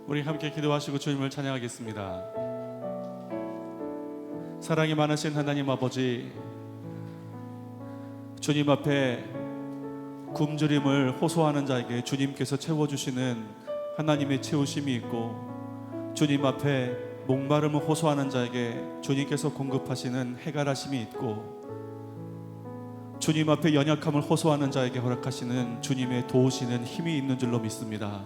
우리 함께 기도하시고 주님을 찬양하겠습니다. 사랑이 많으신 하나님 아버지, 주님 앞에 굶주림을 호소하는 자에게 주님께서 채워주시는 하나님의 채우심이 있고, 주님 앞에 목마름을 호소하는 자에게 주님께서 공급하시는 해갈하심이 있고, 주님 앞에 연약함을 호소하는 자에게 허락하시는 주님의 도우시는 힘이 있는 줄로 믿습니다.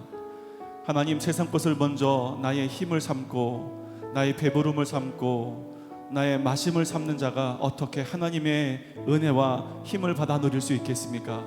하나님, 세상 것을 먼저 나의 힘을 삼고 나의 배부름을 삼고 나의 마심을 삼는 자가 어떻게 하나님의 은혜와 힘을 받아 누릴 수 있겠습니까?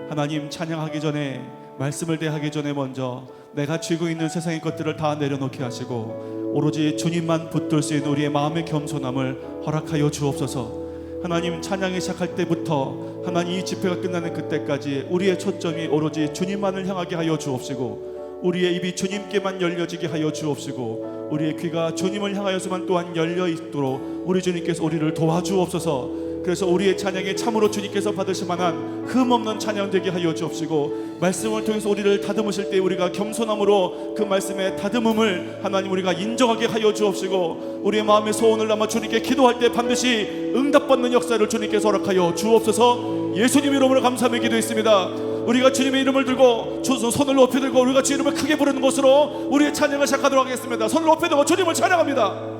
하나님, 찬양하기 전에, 말씀을 대하기 전에 먼저 내가 쥐고 있는 세상의 것들을 다 내려놓게 하시고 오로지 주님만 붙들 수 있는 우리의 마음의 겸손함을 허락하여 주옵소서. 하나님, 찬양이 시작할 때부터 하나님 이 집회가 끝나는 그때까지 우리의 초점이 오로지 주님만을 향하게 하여 주옵시고, 우리의 입이 주님께만 열려지게 하여 주옵시고, 우리의 귀가 주님을 향하여서만 또한 열려 있도록 우리 주님께서 우리를 도와주옵소서. 그래서 우리의 찬양에 참으로 주님께서 받으실 만한 흠없는 찬양 되게 하여 주옵시고, 말씀을 통해서 우리를 다듬으실 때 우리가 겸손함으로 그 말씀의 다듬음을 하나님 우리가 인정하게 하여 주옵시고, 우리의 마음의 소원을 담아 주님께 기도할 때 반드시 응답받는 역사를 주님께서 허락하여 주옵소서. 예수님 이름으로 감사하며 기도했습니다. 우리가 주님의 이름을 들고 손을 높이 들고 우리가 주 이름을 크게 부르는 것으로 우리의 찬양을 시작하도록 하겠습니다. 손을 높이 들고 주님을 찬양합니다.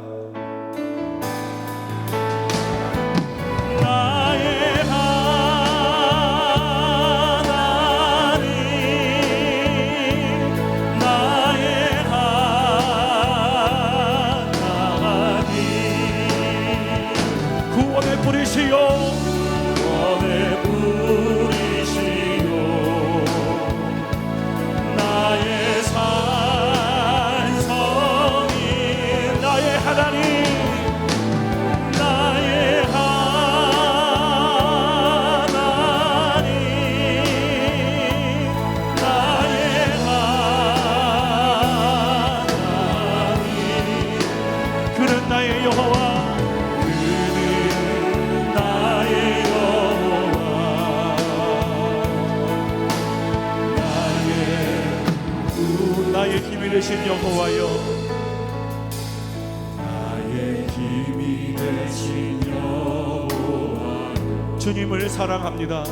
되신 여호와여, 나의 힘이 되신 여호와여, 주님을 사랑합니다.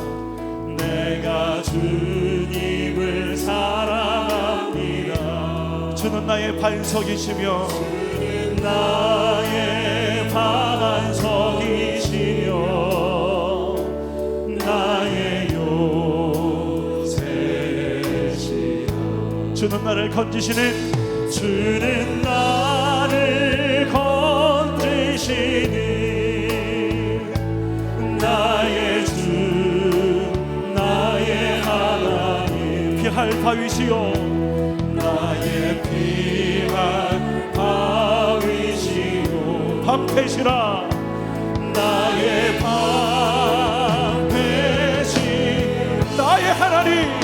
내가 주님을 사랑합니다. 주는 나의 반석이시며 주는 나의 반석이시며 나의 요새시라. 주는 나를 건지시는, 주는 나를 건지시는 나의 주, 나의 하나님, 피할 바위시요 나의 피할 바위시요 방패시라. 나의 방패시, 나의 하나님,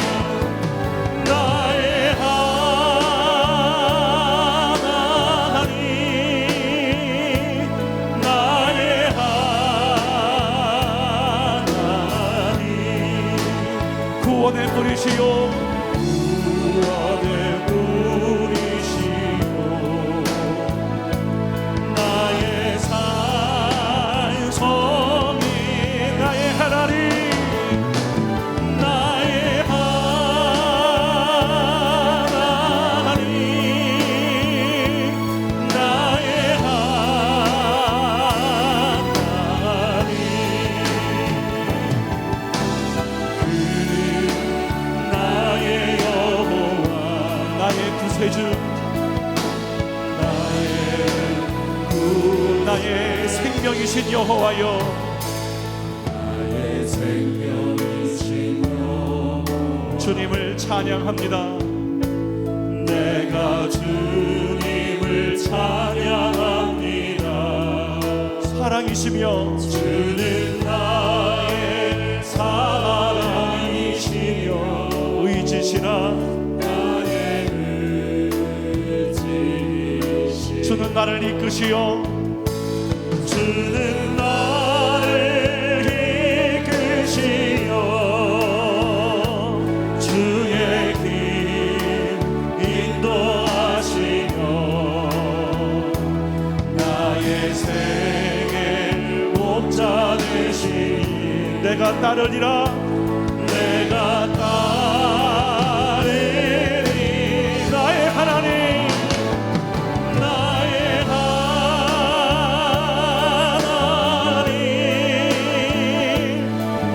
구원의 뿌리시요 구원의 뿌리시요 나의 산성이 나의 하나님, 나의 하나님 나의 하나님 나의 여호와 나의 구세주, 나의 생명이신 여호와여, 나의 생명이신 여호와 주님을 찬양합니다. 내가 주님을 찬양합니다. 사랑이시며 주는 나의 사랑이시며 의지시나, 나의 의지시며 주는 나를 이끄시어 주는 나를 이끄시어 주의 길 인도하시 따르리라. 내가 따르리. 나의 하나님, 나의 하나님,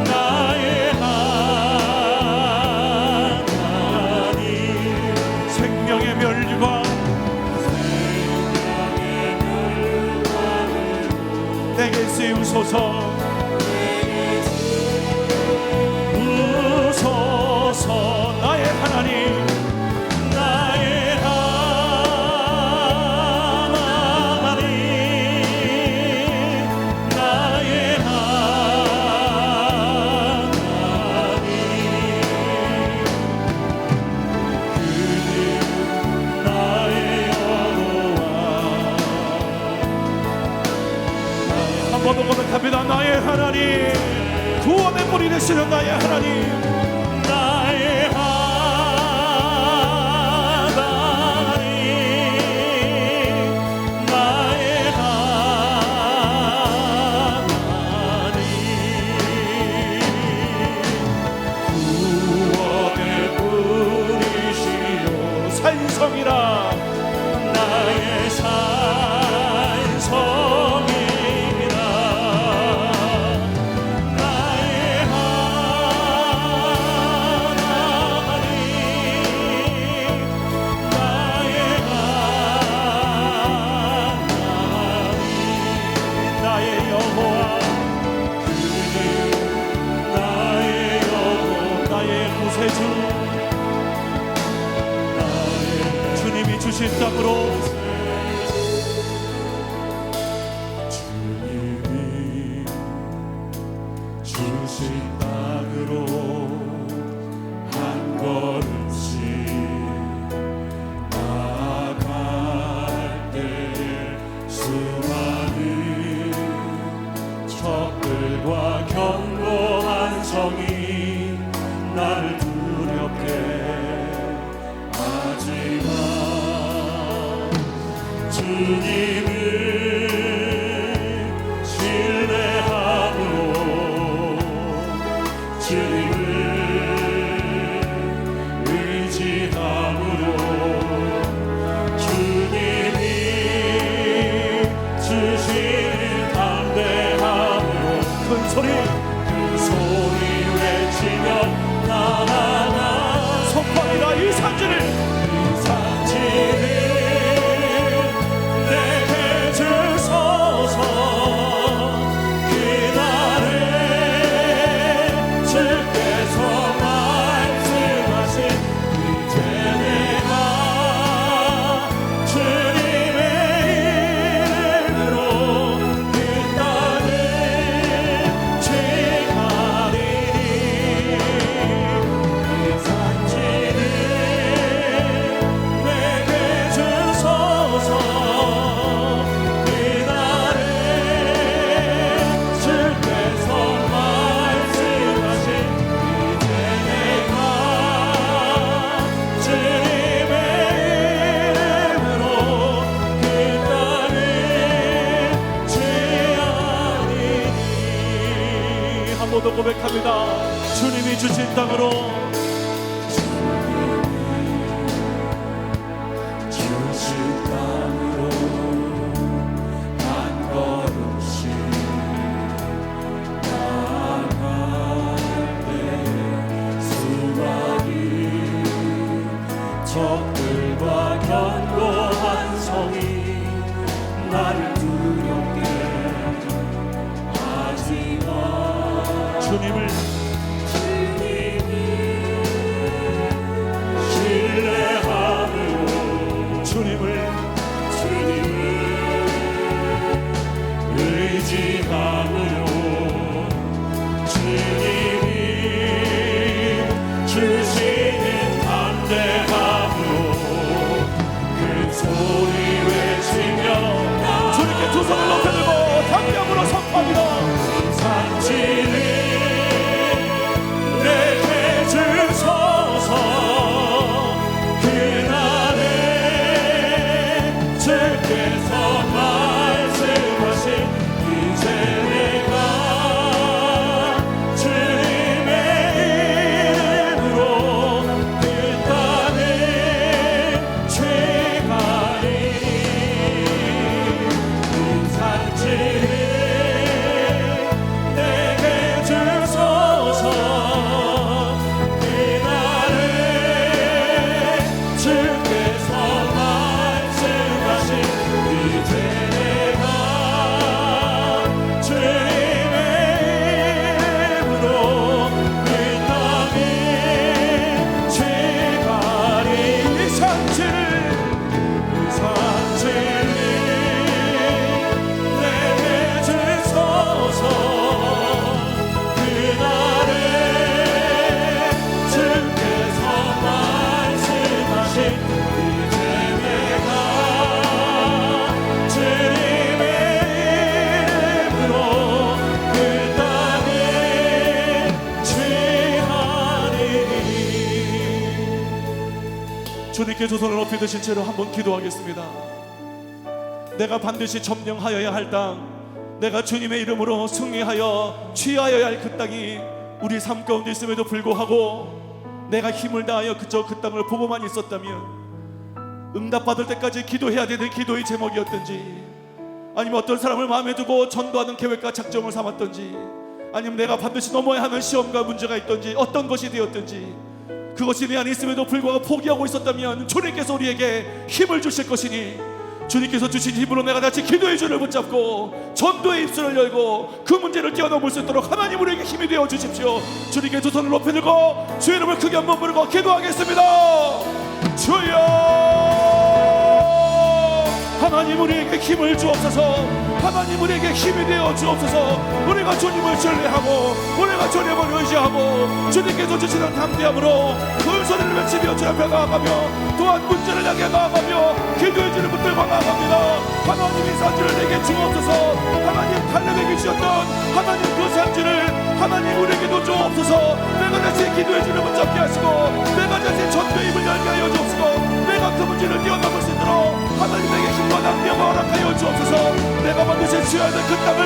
나의 하나님. 생명의 멸류관 내게 씌우소서. 우소서. 나의 하나님, 나의 하나님, 나의 하나님. 그는 나의 여호와. 한 번 더 고백합니다. 나의 하나님, 구원의 뿌리 되시는 나의 하나님, 나의 하나님, 나의 하나님. 구원의 뿌리시오. 산성이라. 나의 산성이라. 나의 하나님, 나의 하나님. 나의 여호와, 그는 나의 여호와. 나의 구세주, 주님이 주신 땅으로 주님이 주신 땅으로 한 걸음씩 나아갈 때에 수많은 적들과 견고한 성이 나를 두렵게 하지만 주님을 신뢰함으로, 주님을 의지함으로, 주님이 주신 담대함으로 큰 소리 그 소리 외치며 나아가 속박이라 이 산지를 산지를 내게 주소서. 그날에 주께서 말씀하신 이제 내가 주님의 이름으로 그 땅을 취하리니 그 산지를 내게 주소서. 그날에 주께서 말씀하신 이제 내가 주님의 이름으로 그 땅을 취하리니. 한 번 더 고백합니다. 주님이 주신 땅으로 주신 땅으로 한 걸음씩 나아갈 때에 수많은 적들과 견고한 성이 나를 두렵게 하지만 주님을 신뢰함으로, 주님을 의지함으로, 주님이 주시는 담대함으로 큰 소리 외치며 주님께 두 손을 높여 들고 담대함으로 선포합니다. 산지를 내게 주소서. 그날에 주께서 말씀하신 이제 내가 주님의 주님께 두 손을 높이 드신 채로 한번 기도하겠습니다. 내가 반드시 점령하여야 할 땅, 내가 주님의 이름으로 승리하여 취하여야 할 그 땅이 우리 삶 가운데 있음에도 불구하고 내가 힘을 다하여 그저 그 땅을 보고만 있었다면 응답받을 때까지 기도해야 되는 기도의 제목이었든지, 아니면 어떤 사람을 마음에 두고 전도하는 계획과 작정을 삼았던지, 아니면 내가 반드시 넘어야 하는 시험과 문제가 있던지, 어떤 것이 되었든지 그것이 내 안에 있음에도 불구하고 포기하고 있었다면 주님께서 우리에게 힘을 주실 것이니, 주님께서 주신 힘으로 내가 다시 기도의 줄을 붙잡고 전도의 입술을 열고 그 문제를 뛰어넘을 수 있도록 하나님 우리에게 힘이 되어 주십시오. 주님께 두 손을 높이 들고 주의 이름을 크게 한번 부르고 기도하겠습니다. 주여, 하나님 우리에게 힘을 주옵소서. 하나님 우리에게 힘이 되어 주옵소서. 우리가 주님을 신뢰하고 우리가 주님을 의지하고 주님께서 주시는 담대함으로 큰 소리를 외치며 주 앞에 나아가며, 또한 문제를 향해 나아가며 기도의 줄을 붙들고 나아갑니다. 하나님이 산지를 내게 주옵소서. 하나님 갈렙에게 주셨던 하나님 그 산지를 하나님 우리에게도 주옵소서. 내가 다시 기도의 줄을 붙잡게 하시고 내가 다시 전도의 입을 열게 하여 주옵시고, 내가 그 문제를 뛰어넘을 수 있도록 하나님에게 힘과 담대함을 허락하여 주옵소서. 내가 반드시 취해야 될 그 땅을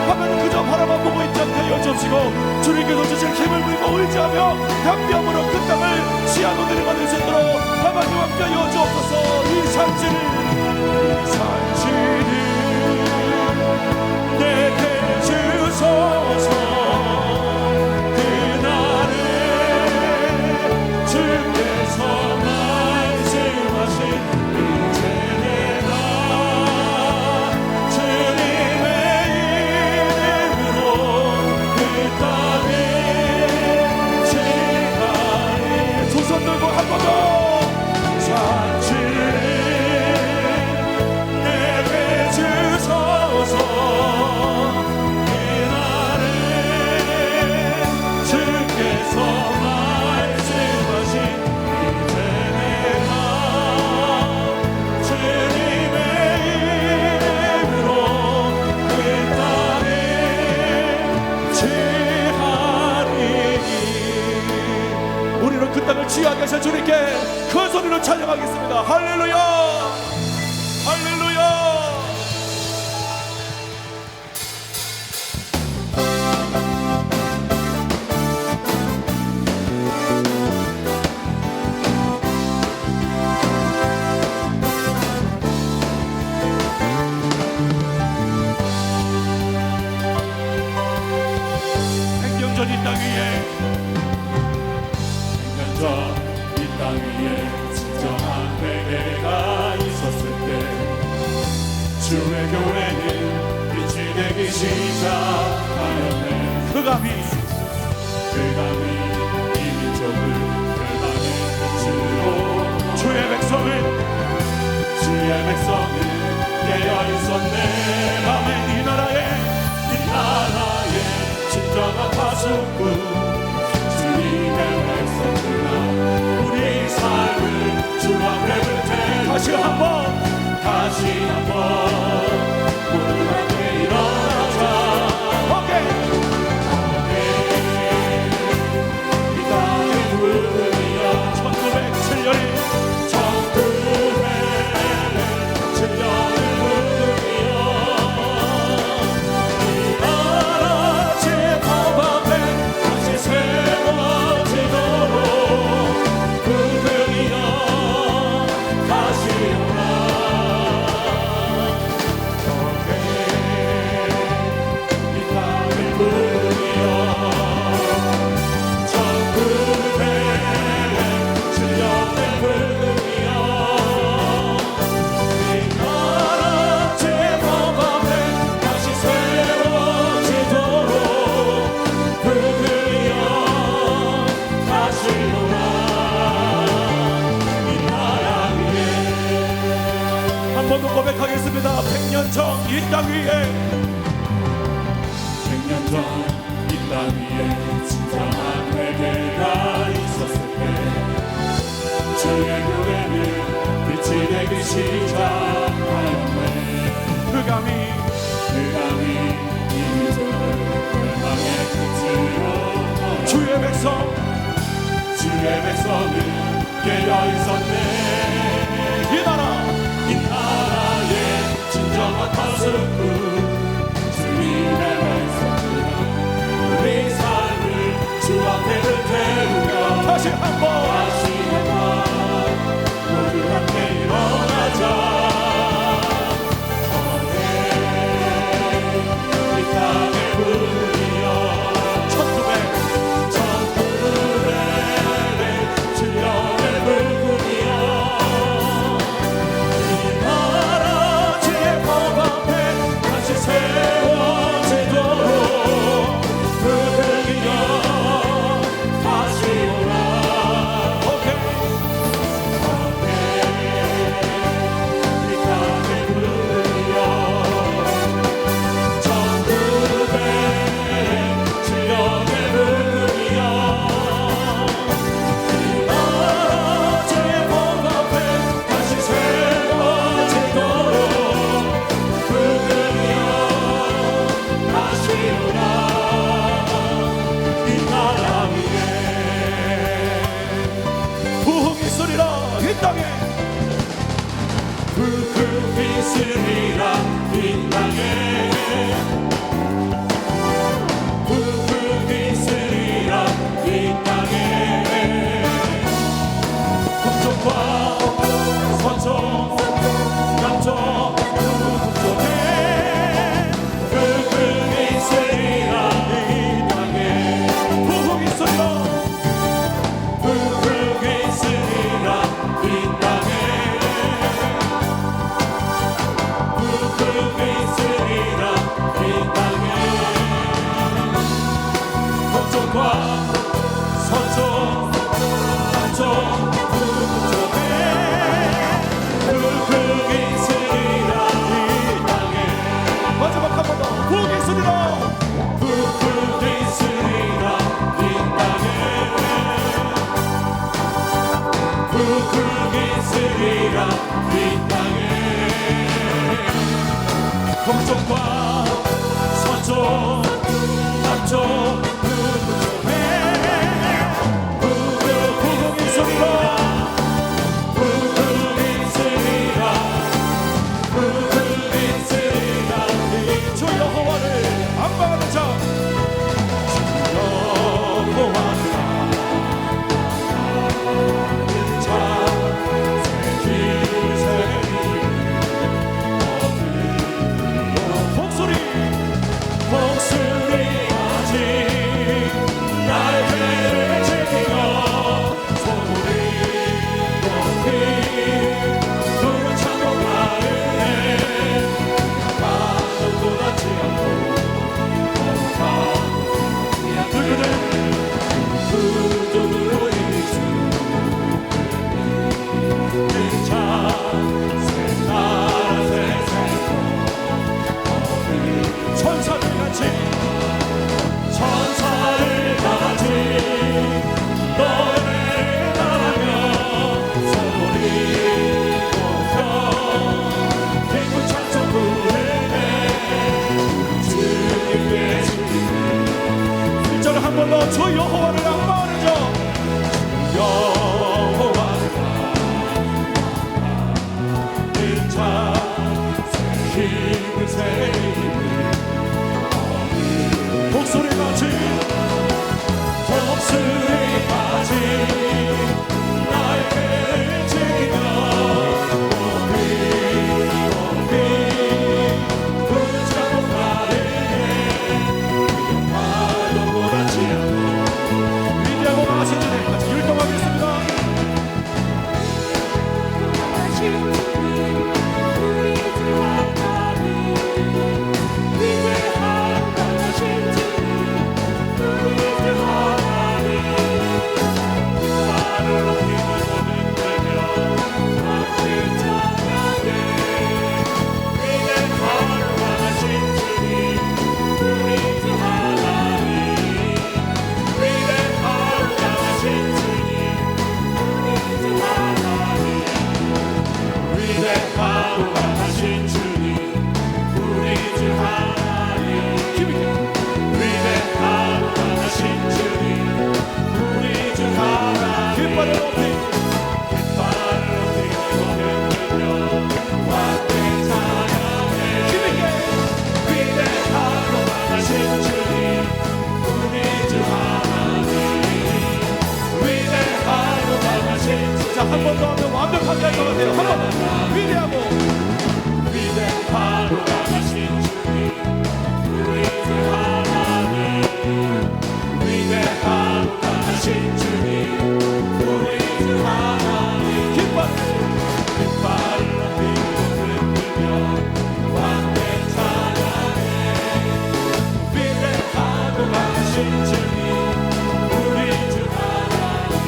하나님 그저 바라만 보고 있지 않게 하여 주옵시고, 주님께서 주실 힘을 믿고 의지하며 담대함으로 그 땅을 취하고 내려가는 수 있도록 하나님 함께 하여 주옵소서. 이 산지를 내게 주소서. 취하게 하신 주님께 큰 소리로 찬양하겠습니다. 할렐루야, 할렐루야. 생명전 이 땅 위에, 이 땅 위에 진정한 회개가 있었을 때 주의 교회는 빛이 되기 시작하였네. 그 감히 이 민족을 멸망의 끝으로 주의 백성은 깨어 있었네. 아멘. 이 나라에 진정한 파수꾼 주님의 백성들아, 우리 삶을 주 앞에 둘 테니 다시 한번 모두 함께 일어나자. 이 땅의 부르며 1907년이 고백하겠습니다. 100년 전 이 땅 위에, 100년 전 이 땅 위에 진정한 회개가 있었을 때 주의 교회는 빛이 되기 시작하였네. 그 감히 이 민족을 멸망의 끝으로 주의 백성은 깨어 깨어 있었네. 이 나라의 진정한 파수꾼 주님의 백성들아 우리 삶을 주 앞에를 태우며 다시 한번 모두 함께 일어나자. 동쪽과 서쪽 남쪽 북쪽에 부흥이 있으리라. 부흥이 있으리라. 부흥이 있으리라. 주 여호와를 안방하는 자 주 여호와를 안방하는 자 주 여호와를 악마하는 자 여호와를 악마하는 자 힘을 새 힘을 목소리까지 나에게 지며 깃발을 높이 한 번 더 하면 완벽하게 할 것 같아요. 한 번 위대하고 위대하고 강하신 주님 우리 주 하나님 위대하고 강하신 주님 우리 주 하나님 깃발로 빛을 들며 왕의 찬양해 위대하고 강하신 주님 우리 주 하나님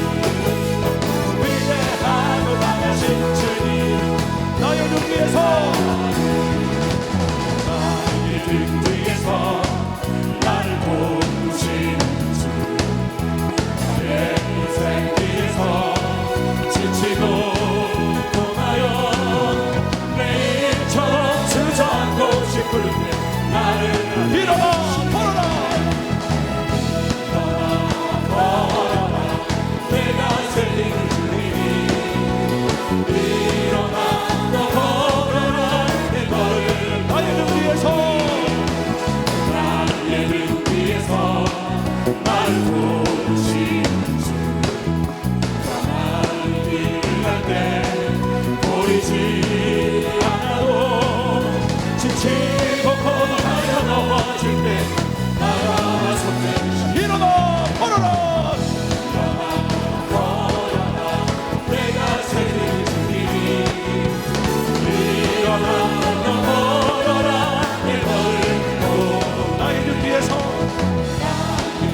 위대하고 강하신 주님 나의 눈 위에서 나의 등 뒤에서 나를 도우신 주 나의 인생 뒤에서 지치고 떠나요 매일처럼 주저앉고 싶을 때 나를 일어나 걸어라 걸어라 내가 살리는 주님이 일어나 너 걸어라 내 너를 나의 눈 위에서 나의 등 위에서 나를 도우신 주 가만히 길을 갈 때 보이지 않아도 지치고 고단하여 넘어질 때 나가 손대시 일어나 걸어라 걸어라 내가 살리는 주님이 일어나 너 걸어라 내 너를 나의 눈 위에서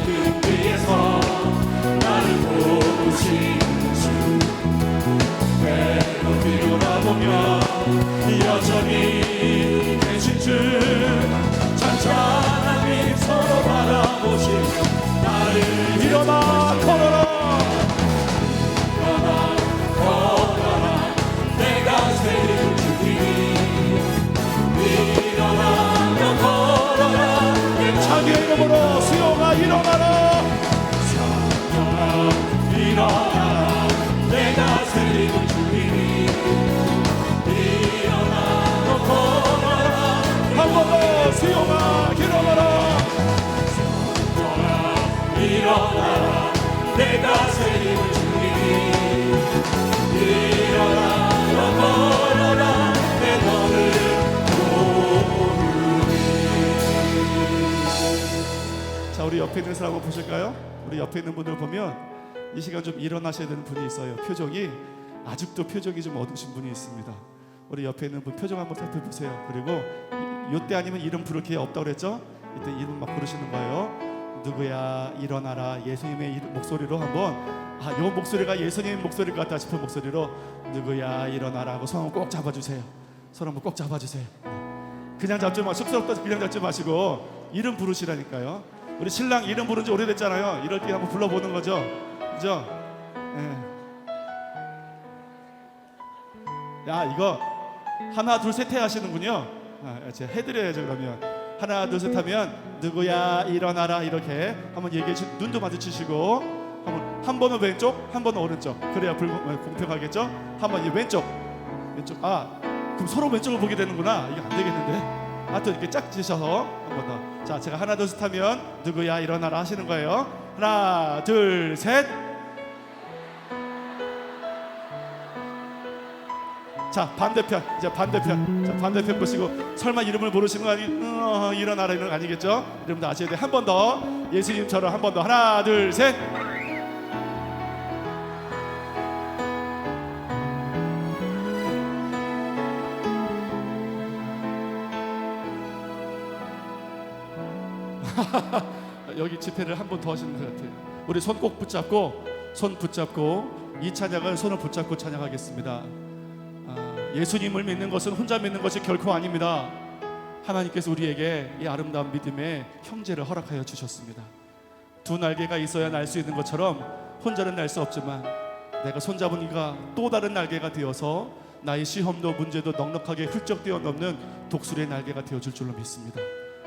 등 뒤에서 나를 도우신 주 배로 뒤돌아보면 여전히 계신 주 찬찬한 미소로 바라보시며 나를 일어나 걸어라 걸어라 내가 살리는 주님이 일어나 너 걸어라 내 자기의 이름으로 수용아 일어나라 일어나 내가 살리는 주님이 일어나 너 걸어라 한 번 더 수용아 일어나라 일어나 내가 살리는 주님이 일어나 너 걸어라 내 너를 자 우리 옆에 있는 사람 한번 보실까요? 우리 옆에 있는 분들 보면 이 시간 좀 일어나셔야 되는 분이 있어요. 표정이 아직도 표정이 좀 어두우신 분이 있습니다. 우리 옆에 있는 분 표정 한번 살펴보세요. 그리고 이때 아니면 이름 부를 기회 없다고 그랬죠? 이때 이름 막 부르시는 거예요. 누구야 일어나라 예수님의 목소리로 한번 요 목소리가 예수님 목소리 같다 싶은 목소리로 누구야 일어나라 하고 손 한번 꼭 잡아주세요. 손 한번 꼭 잡아주세요. 그냥 잡지 마 쑥스럽다 그냥 잡지 마시고 이름 부르시라니까요. 우리 신랑 이름 부른 지 오래됐잖아요. 이럴 때 한번 불러보는 거죠. 그죠? 예. 야 이거 하나 둘 셋 해 하시는군요. 제가 해드려야죠. 그러면 하나 둘 셋 하면 누구야 일어나라 이렇게 한번 얘기해 주시고 눈도 마주치시고 한 번은 왼쪽 한 번은 오른쪽 그래야 공평하겠죠. 한 번 왼쪽 그럼 서로 왼쪽을 보게 되는구나. 이게 안 되겠는데. 하여튼 이렇게 짝 지셔서 한 번 더. 자 제가 하나 둘 셋 하면 누구야 일어나라 하시는 거예요. 하나 둘 셋. 자 반대편 이제 반대편. 자 반대편 보시고 설마 이름을 모르시는 거 일어나라 이런 거 아니겠죠? 여러분들 아셔야 돼. 한 번 더 예수님처럼 한 번 더. 하나 둘 셋. 여기 집회를 한 번 더 하시는 것 같아요. 우리 손 꼭 붙잡고 이 찬양을 손을 붙잡고 찬양하겠습니다. 예수님을 믿는 것은 혼자 믿는 것이 결코 아닙니다. 하나님께서 우리에게 이 아름다운 믿음의 형제를 허락하여 주셨습니다. 두 날개가 있어야 날 수 있는 것처럼 혼자는 날 수 없지만 내가 손잡은 이가 또 다른 날개가 되어서 나의 시험도 문제도 넉넉하게 훌쩍 뛰어넘는 독수리의 날개가 되어줄 줄로 믿습니다.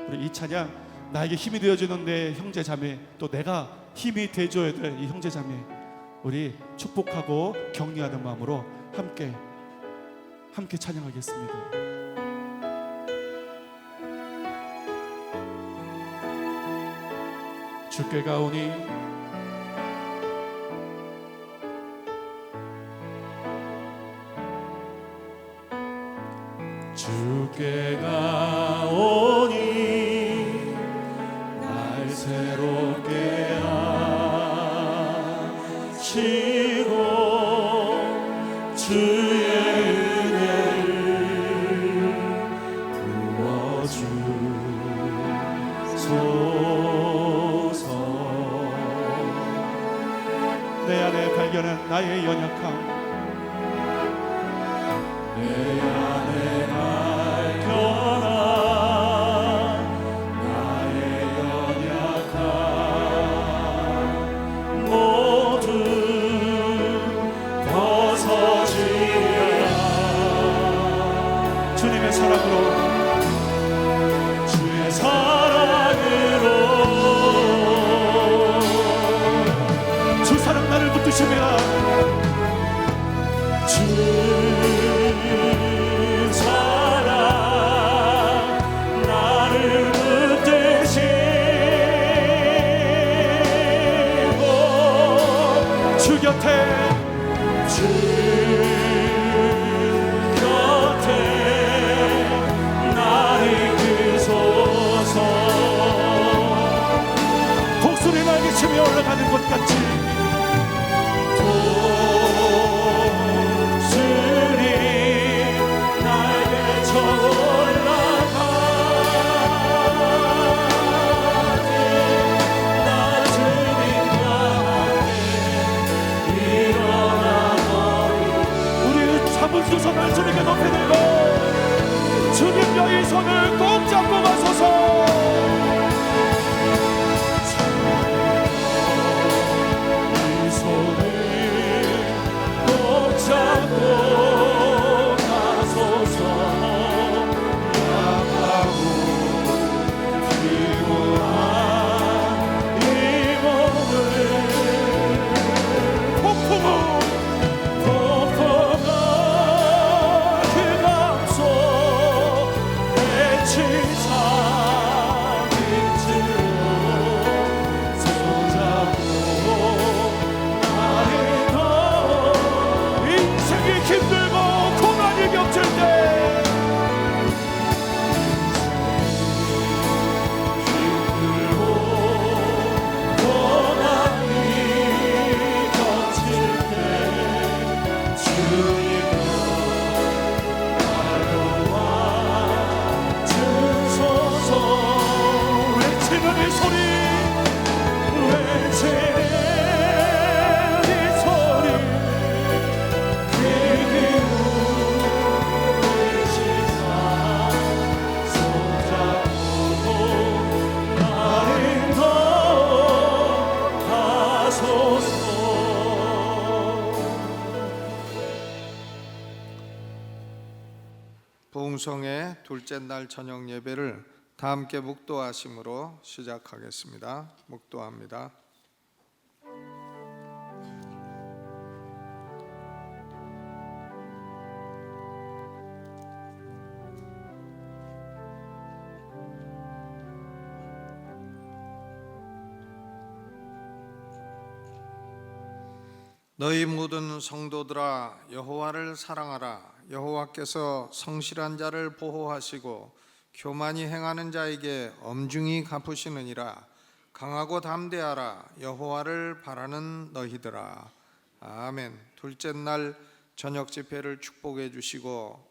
우리 이 찬양 나에게 힘이 되어주는 내 형제 자매 또 내가 힘이 되어줘야 될 이 형제 자매 우리 축복하고 격려하는 마음으로 함께 찬양하겠습니다. 주께 가오니 주께 가오니 날 새롭게 하시고 주의 은혜를 부어주소서. 내 안에 발견한 나의 연약함, 내 안에 발견한 나의 연약함 모두 벗어지리라. 주님의 사랑으로, 주의 사랑으로 주 사랑 나를 붙드시며 주 사랑 나를 붙드시고 주 곁에 주 곁에 나를 이끄소서. 독수리 날개치며 올라가는 것 같이 독수리 날개쳐 올라가네. 나 주님과 함께 일어나거니. 우리 잡은 두 손을 주님께 높이 들고 주님여 이 손을 꼭 잡고 가소서. 이 손을 꼭 잡고 가소서. 약하고 피곤한 이 몸을 폭풍우 폭풍아 그 감소 해치사 빛으로 손잡고 나를 더 인생이 힘들고 고난이 겹칠 때 힘들고 고난이 겹칠 때 주님과 나로와 주소서. 외치는 이 소리, 외치는 이 소리 그 기운 시사 손잡고 나를 더 가소서. 부흥성의 둘째 날 저녁 예배를 다 함께 묵도하심으로 시작하겠습니다. 묵도합니다. 너희 모든 성도들아 여호와를 사랑하라. 여호와께서 성실한 자를 보호하시고 교만히 행하는 자에게 엄중히 갚으시느니라. 강하고 담대하라. 여호와를 바라는 너희들아. 아멘. 둘째 날 저녁 집회를 축복해 주시고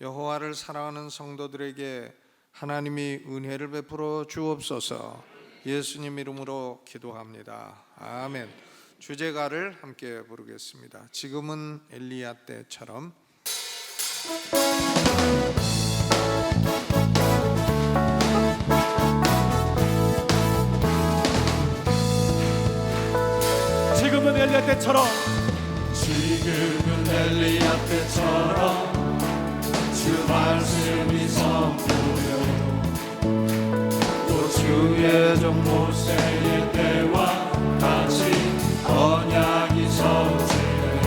여호와를 사랑하는 성도들에게 하나님이 은혜를 베풀어 주옵소서. 예수님 이름으로 기도합니다. 아멘. 주제가를 함께 부르겠습니다. 지금은 엘리야 때처럼. 지금은 엘리야 때처럼 지금은 엘리야 때처럼 주 말씀이 선포되어 또 주의 종 모세의 때와 같이 언약이 성취돼.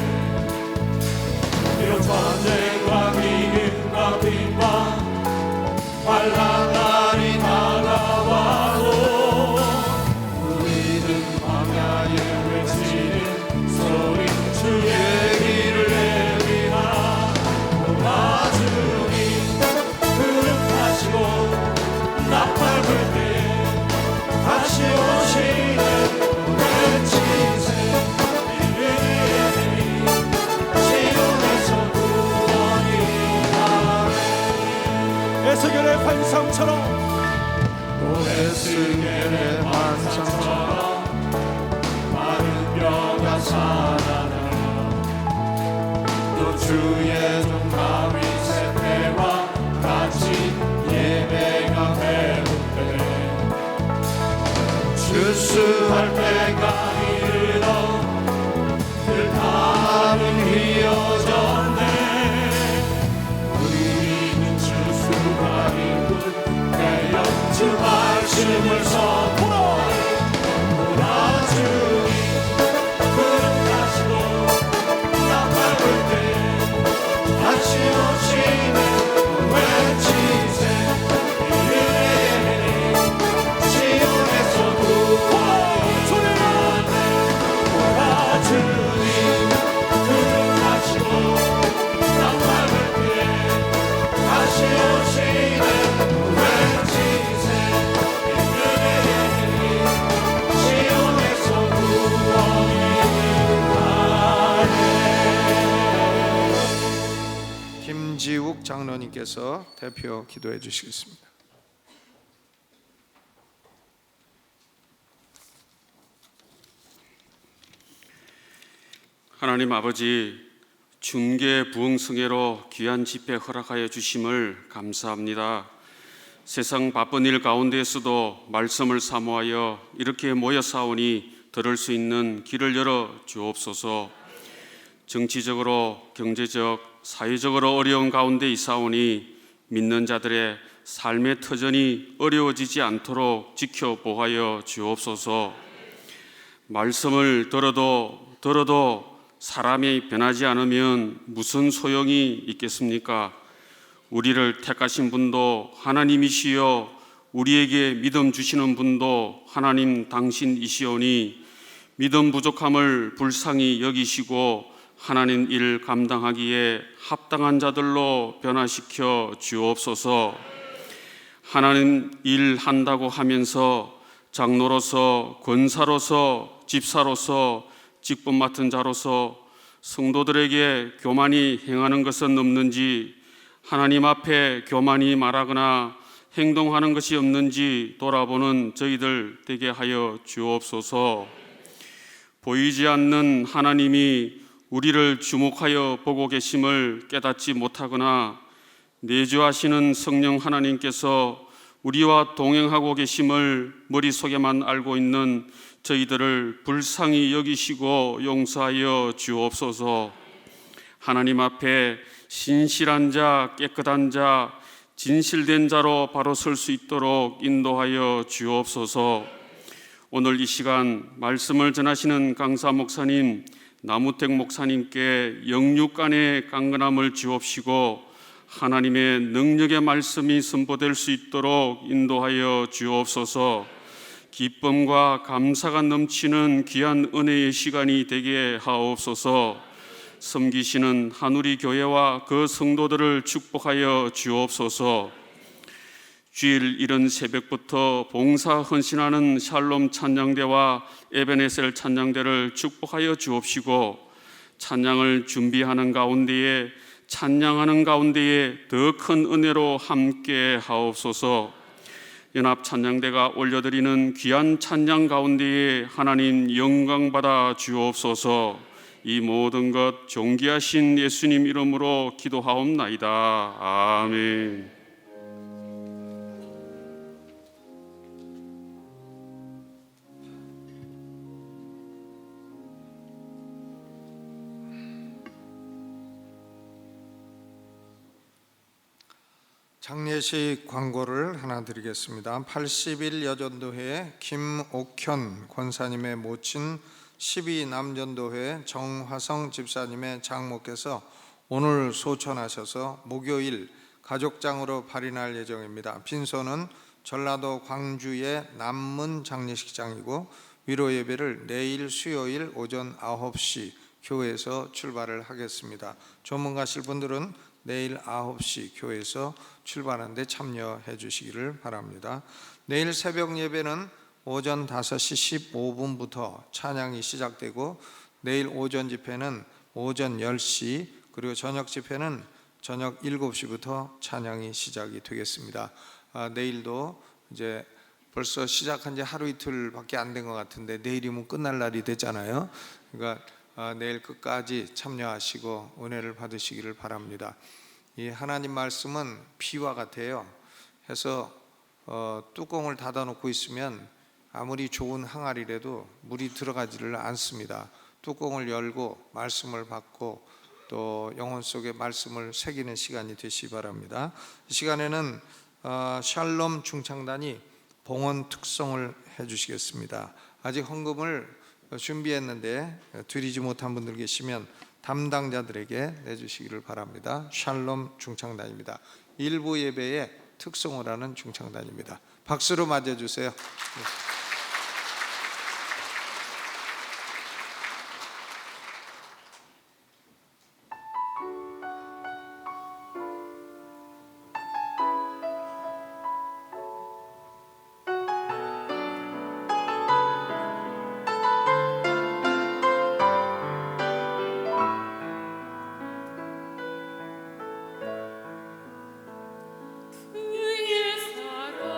비록 전쟁과 기근과 빈방 환난 날이 다가와도 우리는 광야에 외치는 소리 주의 길을 내비하라. 도와주니 주의 종 다윗의 때와 같이 예배가 배운데 추수할 때가 이르러 그 달은 휘어졌네. 우리는 추수하리군 되어 주 말씀을 선포하리. 보라 주님 구름 타시고 땅 밟을 때 다시 오시네. 외치세 이르리 시온에서 구원이 소리나네. 보라 주님 구름 타시고 땅 밟을 때 다시 오시네. 외치세 이르리 시온에서 구원이 김지욱 장로님께서 대표 기도해 주시겠습니다. 하나님 아버지, 중계 부흥승회로 귀한 집회 허락하여 주심을 감사합니다. 세상 바쁜 일 가운데에서도 말씀을 사모하여 이렇게 모여 싸우니 들을 수 있는 길을 열어 주옵소서. 정치적으로, 경제적, 사회적으로 어려운 가운데 있사오니 믿는 자들의 삶의 터전이 어려워지지 않도록 지켜보하여 주옵소서. 말씀을 들어도 사람이 변하지 않으면 무슨 소용이 있겠습니까? 우리를 택하신 분도 하나님이시여 우리에게 믿음 주시는 분도 하나님 당신이시오니 믿음 부족함을 불쌍히 여기시고 하나님 일 감당하기에 합당한 자들로 변화시켜 주옵소서. 하나님 일 한다고 하면서 장로로서, 권사로서, 집사로서, 직분 맡은 자로서 성도들에게 교만이 행하는 것은 없는지, 하나님 앞에 교만이 말하거나 행동하는 것이 없는지 돌아보는 저희들 되게 하여 주옵소서. 보이지 않는 하나님이 우리를 주목하여 보고 계심을 깨닫지 못하거나 내주하시는 성령 하나님께서 우리와 동행하고 계심을 머릿속에만 알고 있는 저희들을 불쌍히 여기시고 용서하여 주옵소서. 하나님 앞에 신실한 자, 깨끗한 자, 진실된 자로 바로 설 수 있도록 인도하여 주옵소서. 오늘 이 시간 말씀을 전하시는 강사 목사님, 나무택 목사님께 영육간의 강건함을 주옵시고 하나님의 능력의 말씀이 선포될 수 있도록 인도하여 주옵소서. 기쁨과 감사가 넘치는 귀한 은혜의 시간이 되게 하옵소서. 섬기시는 한우리 교회와 그 성도들을 축복하여 주옵소서. 주일 이른 새벽부터 봉사 헌신하는 샬롬 찬양대와 에베네셀 찬양대를 축복하여 주옵시고 찬양을 준비하는 가운데에 찬양하는 가운데에 더 큰 은혜로 함께 하옵소서. 연합 찬양대가 올려드리는 귀한 찬양 가운데에 하나님 영광 받아 주옵소서. 이 모든 것 존귀하신 예수님 이름으로 기도하옵나이다. 아멘. 장례식 광고를 하나 드리겠습니다. 80일 여전도회 김옥현 권사님의 모친 12남전도회 정화성 집사님의 장모께서 오늘 소천하셔서 목요일 가족장으로 발인할 예정입니다. 빈소는 전라도 광주의 남문 장례식장이고 위로 예배를 내일 수요일 오전 9시 교회에서 출발을 하겠습니다. 조문 가실 분들은 내일 9시 교회에서 출발하는데 참여해 주시기를 바랍니다. 내일 새벽 예배는 오전 5시 15분부터 찬양이 시작되고 내일 오전 집회는 오전 10시 그리고 저녁 집회는 저녁 7시부터 찬양이 시작이 되겠습니다. 내일도 이제 벌써 시작한 지 하루 이틀밖에 안 된 것 같은데 내일이면 끝날 날이 됐잖아요. 그러니까 내일 끝까지 참여하시고 은혜를 받으시기를 바랍니다. 이 하나님 말씀은 피와 같아요. 해서 뚜껑을 닫아놓고 있으면 아무리 좋은 항아리라도 물이 들어가지를 않습니다. 뚜껑을 열고 말씀을 받고 또 영혼 속에 말씀을 새기는 시간이 되시기 바랍니다. 이 시간에는 샬롬 중창단이 봉헌 특송을 해주시겠습니다. 아직 헌금을 준비했는데 드리지 못한 분들 계시면 담당자들에게 내주시기를 바랍니다. 샬롬 중창단입니다. 일부 예배에 특송을 하는 중창단입니다. 박수로 맞아주세요. 그의 사랑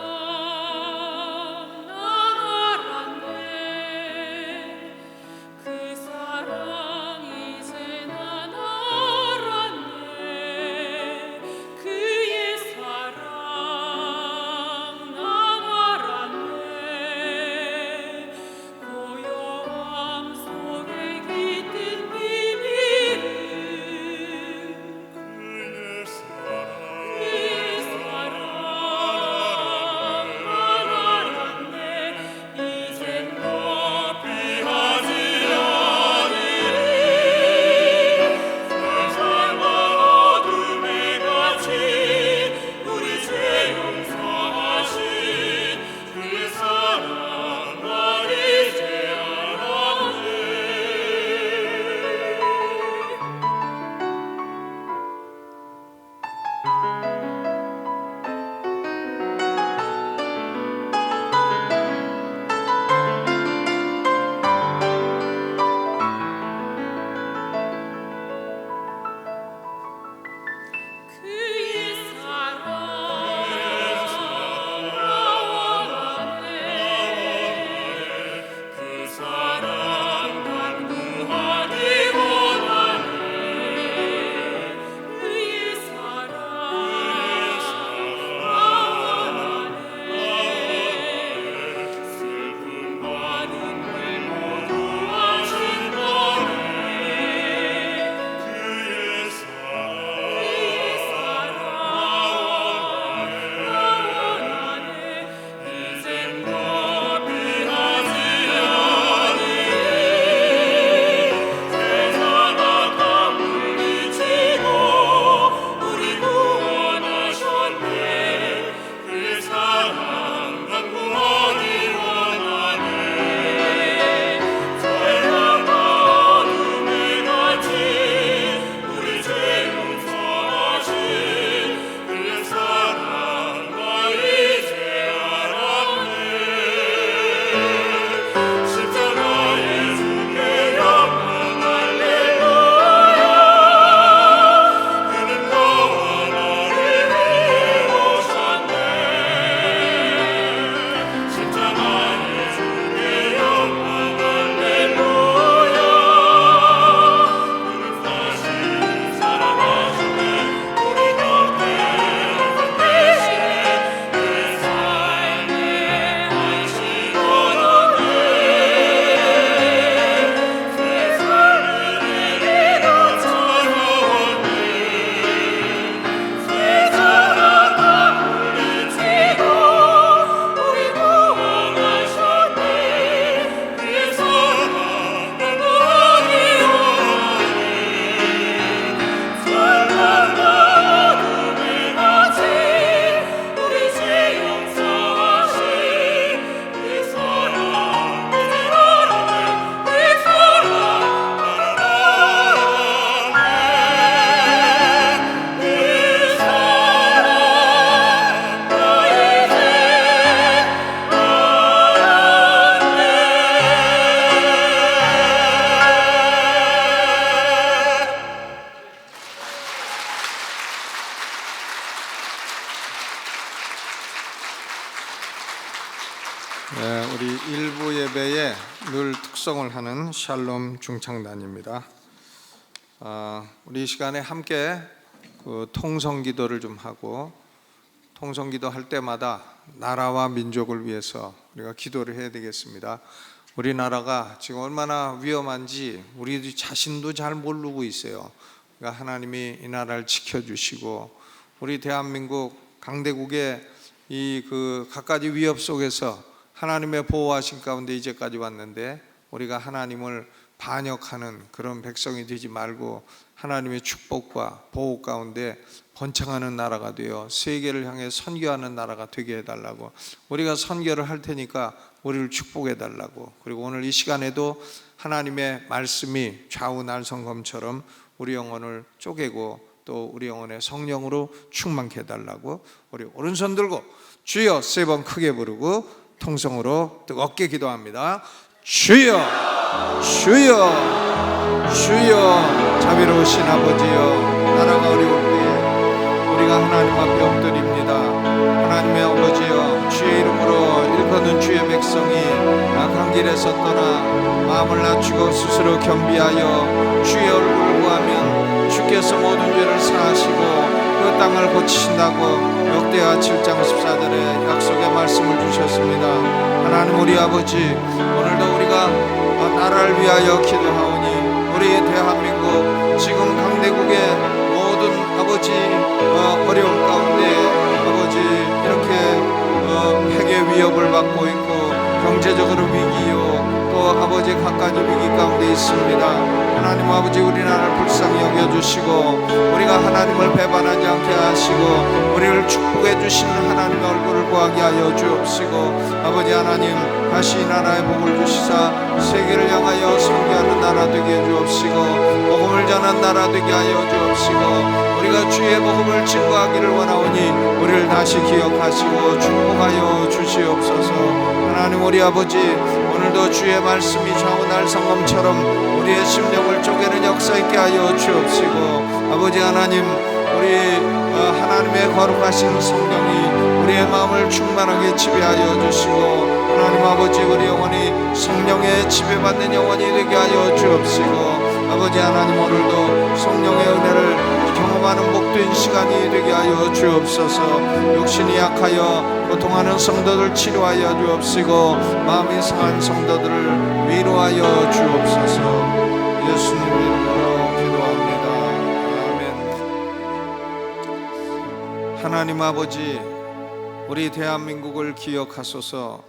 우리 일부 예배에 늘 특성을 하는 샬롬 중창단입니다. 우리 이 시간에 함께 통성기도를 좀 하고, 통성기도 할 때마다 나라와 민족을 위해서 우리가 기도를 해야 되겠습니다. 우리나라가 지금 얼마나 위험한지 우리 자신도 잘 모르고 있어요. 그러니까 하나님이 이 나라를 지켜주시고, 우리 대한민국 강대국의 이 갖가지 위협 속에서 하나님의 보호하신 가운데 이제까지 왔는데, 우리가 하나님을 반역하는 그런 백성이 되지 말고 하나님의 축복과 보호 가운데 번창하는 나라가 되어 세계를 향해 선교하는 나라가 되게 해달라고, 우리가 선교를 할 테니까 우리를 축복해 달라고, 그리고 오늘 이 시간에도 하나님의 말씀이 좌우 날성검처럼 우리 영혼을 쪼개고 또 우리 영혼의 성령으로 충만케 해달라고, 우리 오른손 들고 주여 3번 크게 부르고 통성으로 뜨겁게 기도합니다. 주여, 주여, 주여. 자비로우신 아버지여, 나라가 어려울 때에 우리가 하나님 앞에 엎드립니다. 하나님의 아버지여, 주의 이름으로 일컫는 주의 백성이 악한 길에서 떠나 마음을 낮추고 스스로 겸비하여 주의 얼굴을 구하면 주께서 모든 죄를 사하시고 그 땅을 고치신다고 역대하 7장 14절에 약속의 말씀을 주셨습니다. 하나님 우리 아버지, 오늘도 우리가 나라를 위하여 기도하오니 우리 대한민국 지금 강대국의 모든 아버지 어려움 가운데 아버지 이렇게 핵의 위협을 받고 있고 경제적으로 위기요 또 아버지 각가지 위기 가운데 있습니다. 하나님 아버지, 우리나라를 불쌍히 여겨주시고 우리가 하나님을 배반하지 않게 하시고 우리를 축복해 주시는 하나님의 얼굴을 구하게 하여 주옵시고, 아버지 하나님 다시 이 나라에 복을 주시사 세계를 향하여 선교하는 나라 되게 해 주옵시고 복음을 전한 나라 되게 하여 주옵시고, 우리가 주의 복음을 증거하기를 원하오니 우리를 다시 기억하시고 축복하여 주시옵소서. 하나님 우리 아버지, 오늘도 주의 말씀이 좌우 날성검처럼 우리의 심령을 쪼개는 역사 있게 하여 주옵시고, 아버지 하나님 우리 하나님의 거룩하신 성령이 우리의 마음을 충만하게 지배하여 주시고, 하나님 아버지 우리 영혼이 성령의 지배받는 영혼이 되게 하여 주옵시고, 아버지 하나님 오늘도 성령의 은혜를 경험하는 복된 시간이 되게 하여 주옵소서. 육신이 약하여 고통하는 성도들 치료하여 주옵시고 마음이 상한 성도들을 위로하여 주옵소서. 예수님 이름으로 기도합니다. 아멘. 하나님 아버지, 우리 대한민국을 기억하소서.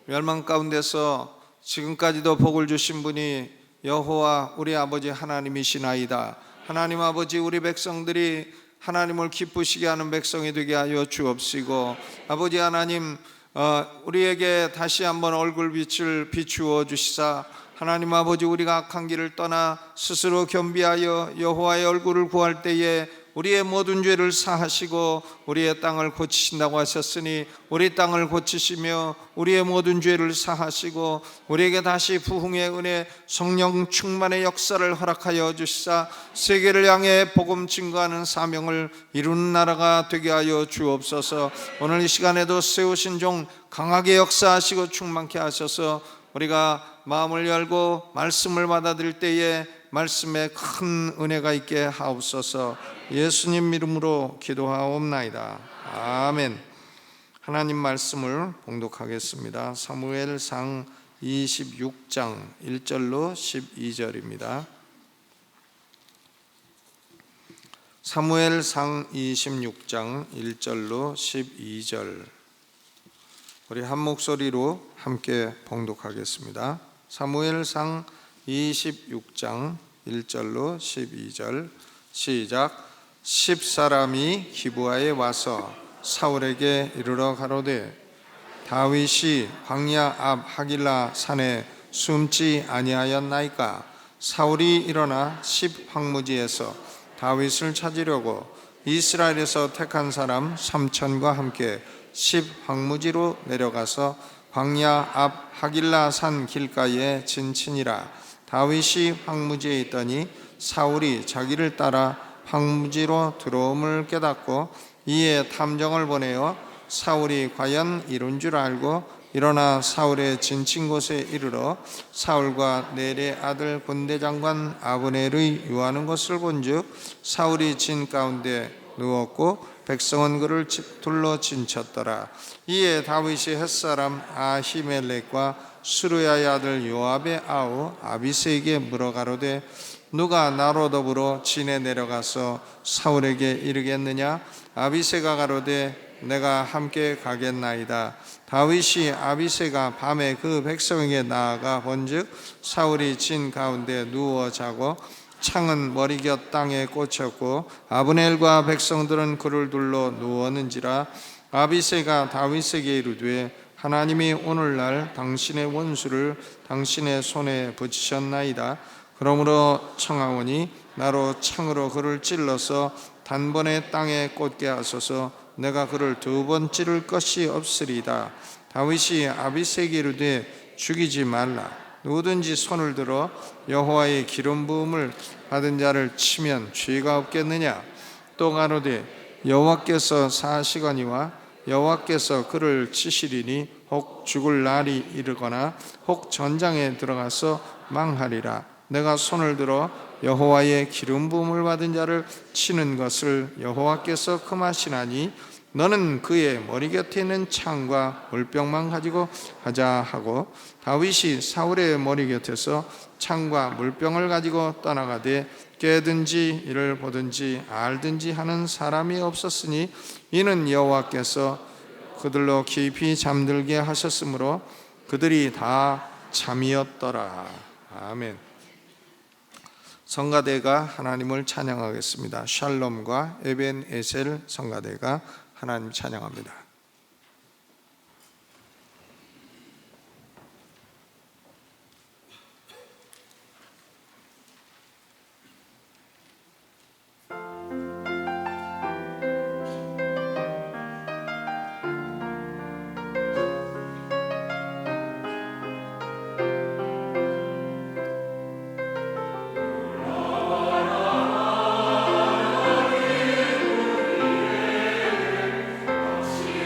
멸망 가운데서 지금까지도 복을 주신 분이 여호와 우리 아버지 하나님이시나이다. 하나님 아버지, 우리 백성들이 하나님을 기쁘시게 하는 백성이 되게 하여 주옵시고, 아버지 하나님 우리에게 다시 한번 얼굴빛을 비추어 주시사 하나님 아버지 우리가 악한 길을 떠나 스스로 겸비하여 여호와의 얼굴을 구할 때에 우리의 모든 죄를 사하시고 우리의 땅을 고치신다고 하셨으니 우리 땅을 고치시며 우리의 모든 죄를 사하시고 우리에게 다시 부흥의 은혜 성령 충만의 역사를 허락하여 주시사 세계를 향해 복음 증거하는 사명을 이루는 나라가 되게 하여 주옵소서. 오늘 이 시간에도 세우신 종 강하게 역사하시고 충만케 하셔서 우리가 마음을 열고 말씀을 받아들일 때에 말씀에 큰 은혜가 있게 하옵소서. 예수님 이름으로 기도하옵나이다. 아멘. 하나님 말씀을 봉독하겠습니다. 사무엘상 26장 1절로 12절입니다. 사무엘상 26장 1절로 12절, 우리 한 목소리로 함께 봉독하겠습니다. 사무엘상 26장 1절로 12절 시작. 10사람이 기브아에 와서 사울에게 이르러 가로되 다윗이 광야 앞 하길라 산에 숨지 아니하였나이까? 사울이 일어나 10황무지에서 다윗을 찾으려고 이스라엘에서 택한 사람 3천과 함께 10황무지로 내려가서 광야 앞 하길라 산 길가에 진치니라. 다윗이 황무지에 있더니 사울이 자기를 따라 황무지로 들어옴을 깨닫고 이에 탐정을 보내어 사울이 과연 이룬 줄 알고 일어나 사울의 진친 곳에 이르러 사울과 넬의 아들 군대장관 아브넬의 유하는 것을 본즉 사울이 진 가운데 누웠고 백성은 그를 둘러 진쳤더라. 이에 다윗이 햇사람 아히멜렉과 수르야의 아들 요압의 아우 아비새에게 물어가로되 누가 나로 더불어 진에 내려가서 사울에게 이르겠느냐? 아비새가 가로되 내가 함께 가겠나이다. 다윗이 아비새가 밤에 그 백성에게 나아가 본즉 사울이 진 가운데 누워 자고 창은 머리곁 땅에 꽂혔고 아브넬과 백성들은 그를 둘러 누웠는지라. 아비새가 다윗에게 이르되 하나님이 오늘날 당신의 원수를 당신의 손에 붙이셨나이다. 그러므로 청하오니 나로 창으로 그를 찔러서 단번에 땅에 꽂게 하소서. 내가 그를 두 번 찌를 것이 없으리다. 다윗이 아비새에게 이르되 죽이지 말라. 누구든지 손을 들어 여호와의 기름 부음을 받은 자를 치면 죄가 없겠느냐? 또 가로되 여호와께서 사시거니와 여호와께서 그를 치시리니 혹 죽을 날이 이르거나 혹 전장에 들어가서 망하리라. 내가 손을 들어 여호와의 기름 부음을 받은 자를 치는 것을 여호와께서 금하시나니 너는 그의 머리 곁에 있는 창과 물병만 가지고 하자 하고 다윗이 사울의 머리 곁에서 창과 물병을 가지고 떠나가되 깨든지 이를 보든지 알든지 하는 사람이 없었으니 이는 여호와께서 그들로 깊이 잠들게 하셨으므로 그들이 다 잠이었더라. 아멘. 성가대가 하나님을 찬양하겠습니다. 샬롬과 에벤에셀 성가대가 하나님 찬양합니다. 시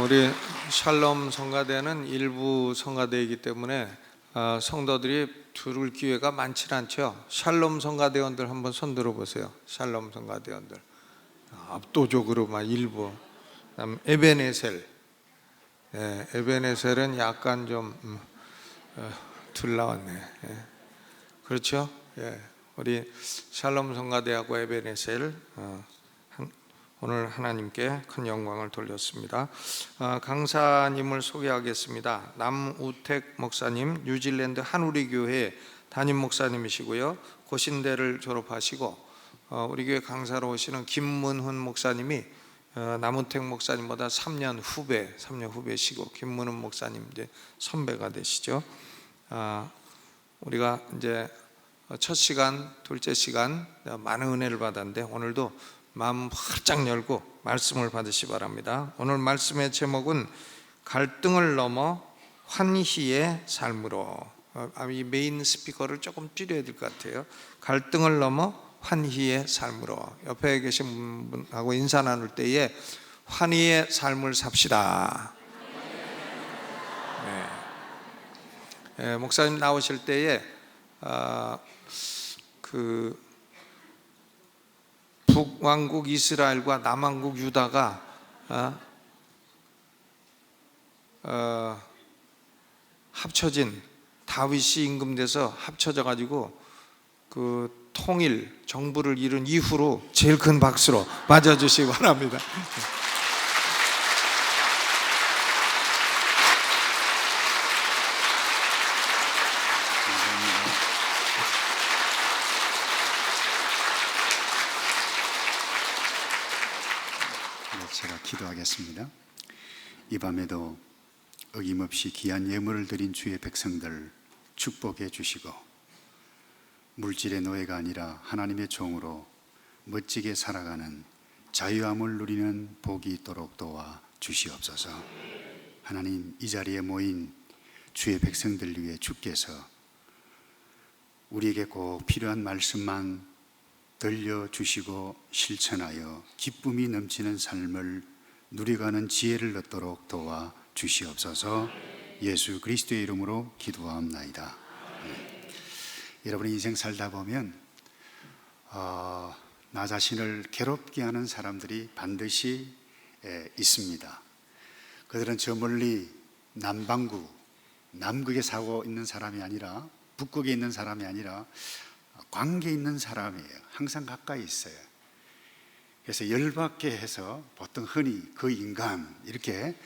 우리 샬롬 성가대는 일부 성가대이기 때문에 성도들이 들을 기회가 많지 않죠. 샬롬 성가대원들 한번 손 들어보세요. 샬롬 성가대원들 압도적으로 막 일부. 그다음 에베네셀. 에베네셀은 약간 좀 덜 나왔네. 그렇죠? 우리 샬롬 성가대하고 에베네셀 오늘 하나님께 큰 영광을 돌렸습니다. 강사님을 소개하겠습니다. 남우택 목사님, 뉴질랜드 한우리 교회 담임 목사님이시고요. 고신대를 졸업하시고 우리 교회 강사로 오시는 김문훈 목사님이 남우택 목사님보다 3년 후배시고 김문훈 목사님 이제 선배가 되시죠. 우리가 이제 첫 시간, 둘째 시간 많은 은혜를 받았는데 오늘도 마음 활짝 열고 말씀을 받으시 바랍니다. 오늘 말씀의 제목은 갈등을 넘어 환희의 삶으로. 이 메인 스피커를 조금 줄여야 될 것 같아요. 갈등을 넘어 환희의 삶으로. 옆에 계신 분하고 인사 나눌 때에 환희의 삶을 삽시다. 목사님 나오실 때에 북왕국 이스라엘과 남왕국 유다가 합쳐진 다윗이 임금돼서 합쳐져 가지고 그 통일 정부를 이룬 이후로 제일 큰 박수로 맞아주시기 바랍니다. 제가 기도하겠습니다. 이 밤에도 어김없이 귀한 예물을 드린 주의 백성들 축복해 주시고 물질의 노예가 아니라 하나님의 종으로 멋지게 살아가는 자유함을 누리는 복이 있도록 도와 주시옵소서. 하나님, 이 자리에 모인 주의 백성들 위해 주께서 우리에게 꼭 필요한 말씀만 들려주시고 실천하여 기쁨이 넘치는 삶을 누려가는 지혜를 얻도록 도와 주시옵소서. 예수 그리스도의 이름으로 기도하옵나이다. 여러분의 인생 살다 보면 나 자신을 괴롭게 하는 사람들이 반드시 있습니다. 그들은 저 멀리 남반구, 남극에 살고 있는 사람이 아니라 북극에 있는 사람이 아니라 관계 있는 사람이에요. 항상 가까이 있어요. 그래서 열받게 해서 보통 흔히 그 인간 이렇게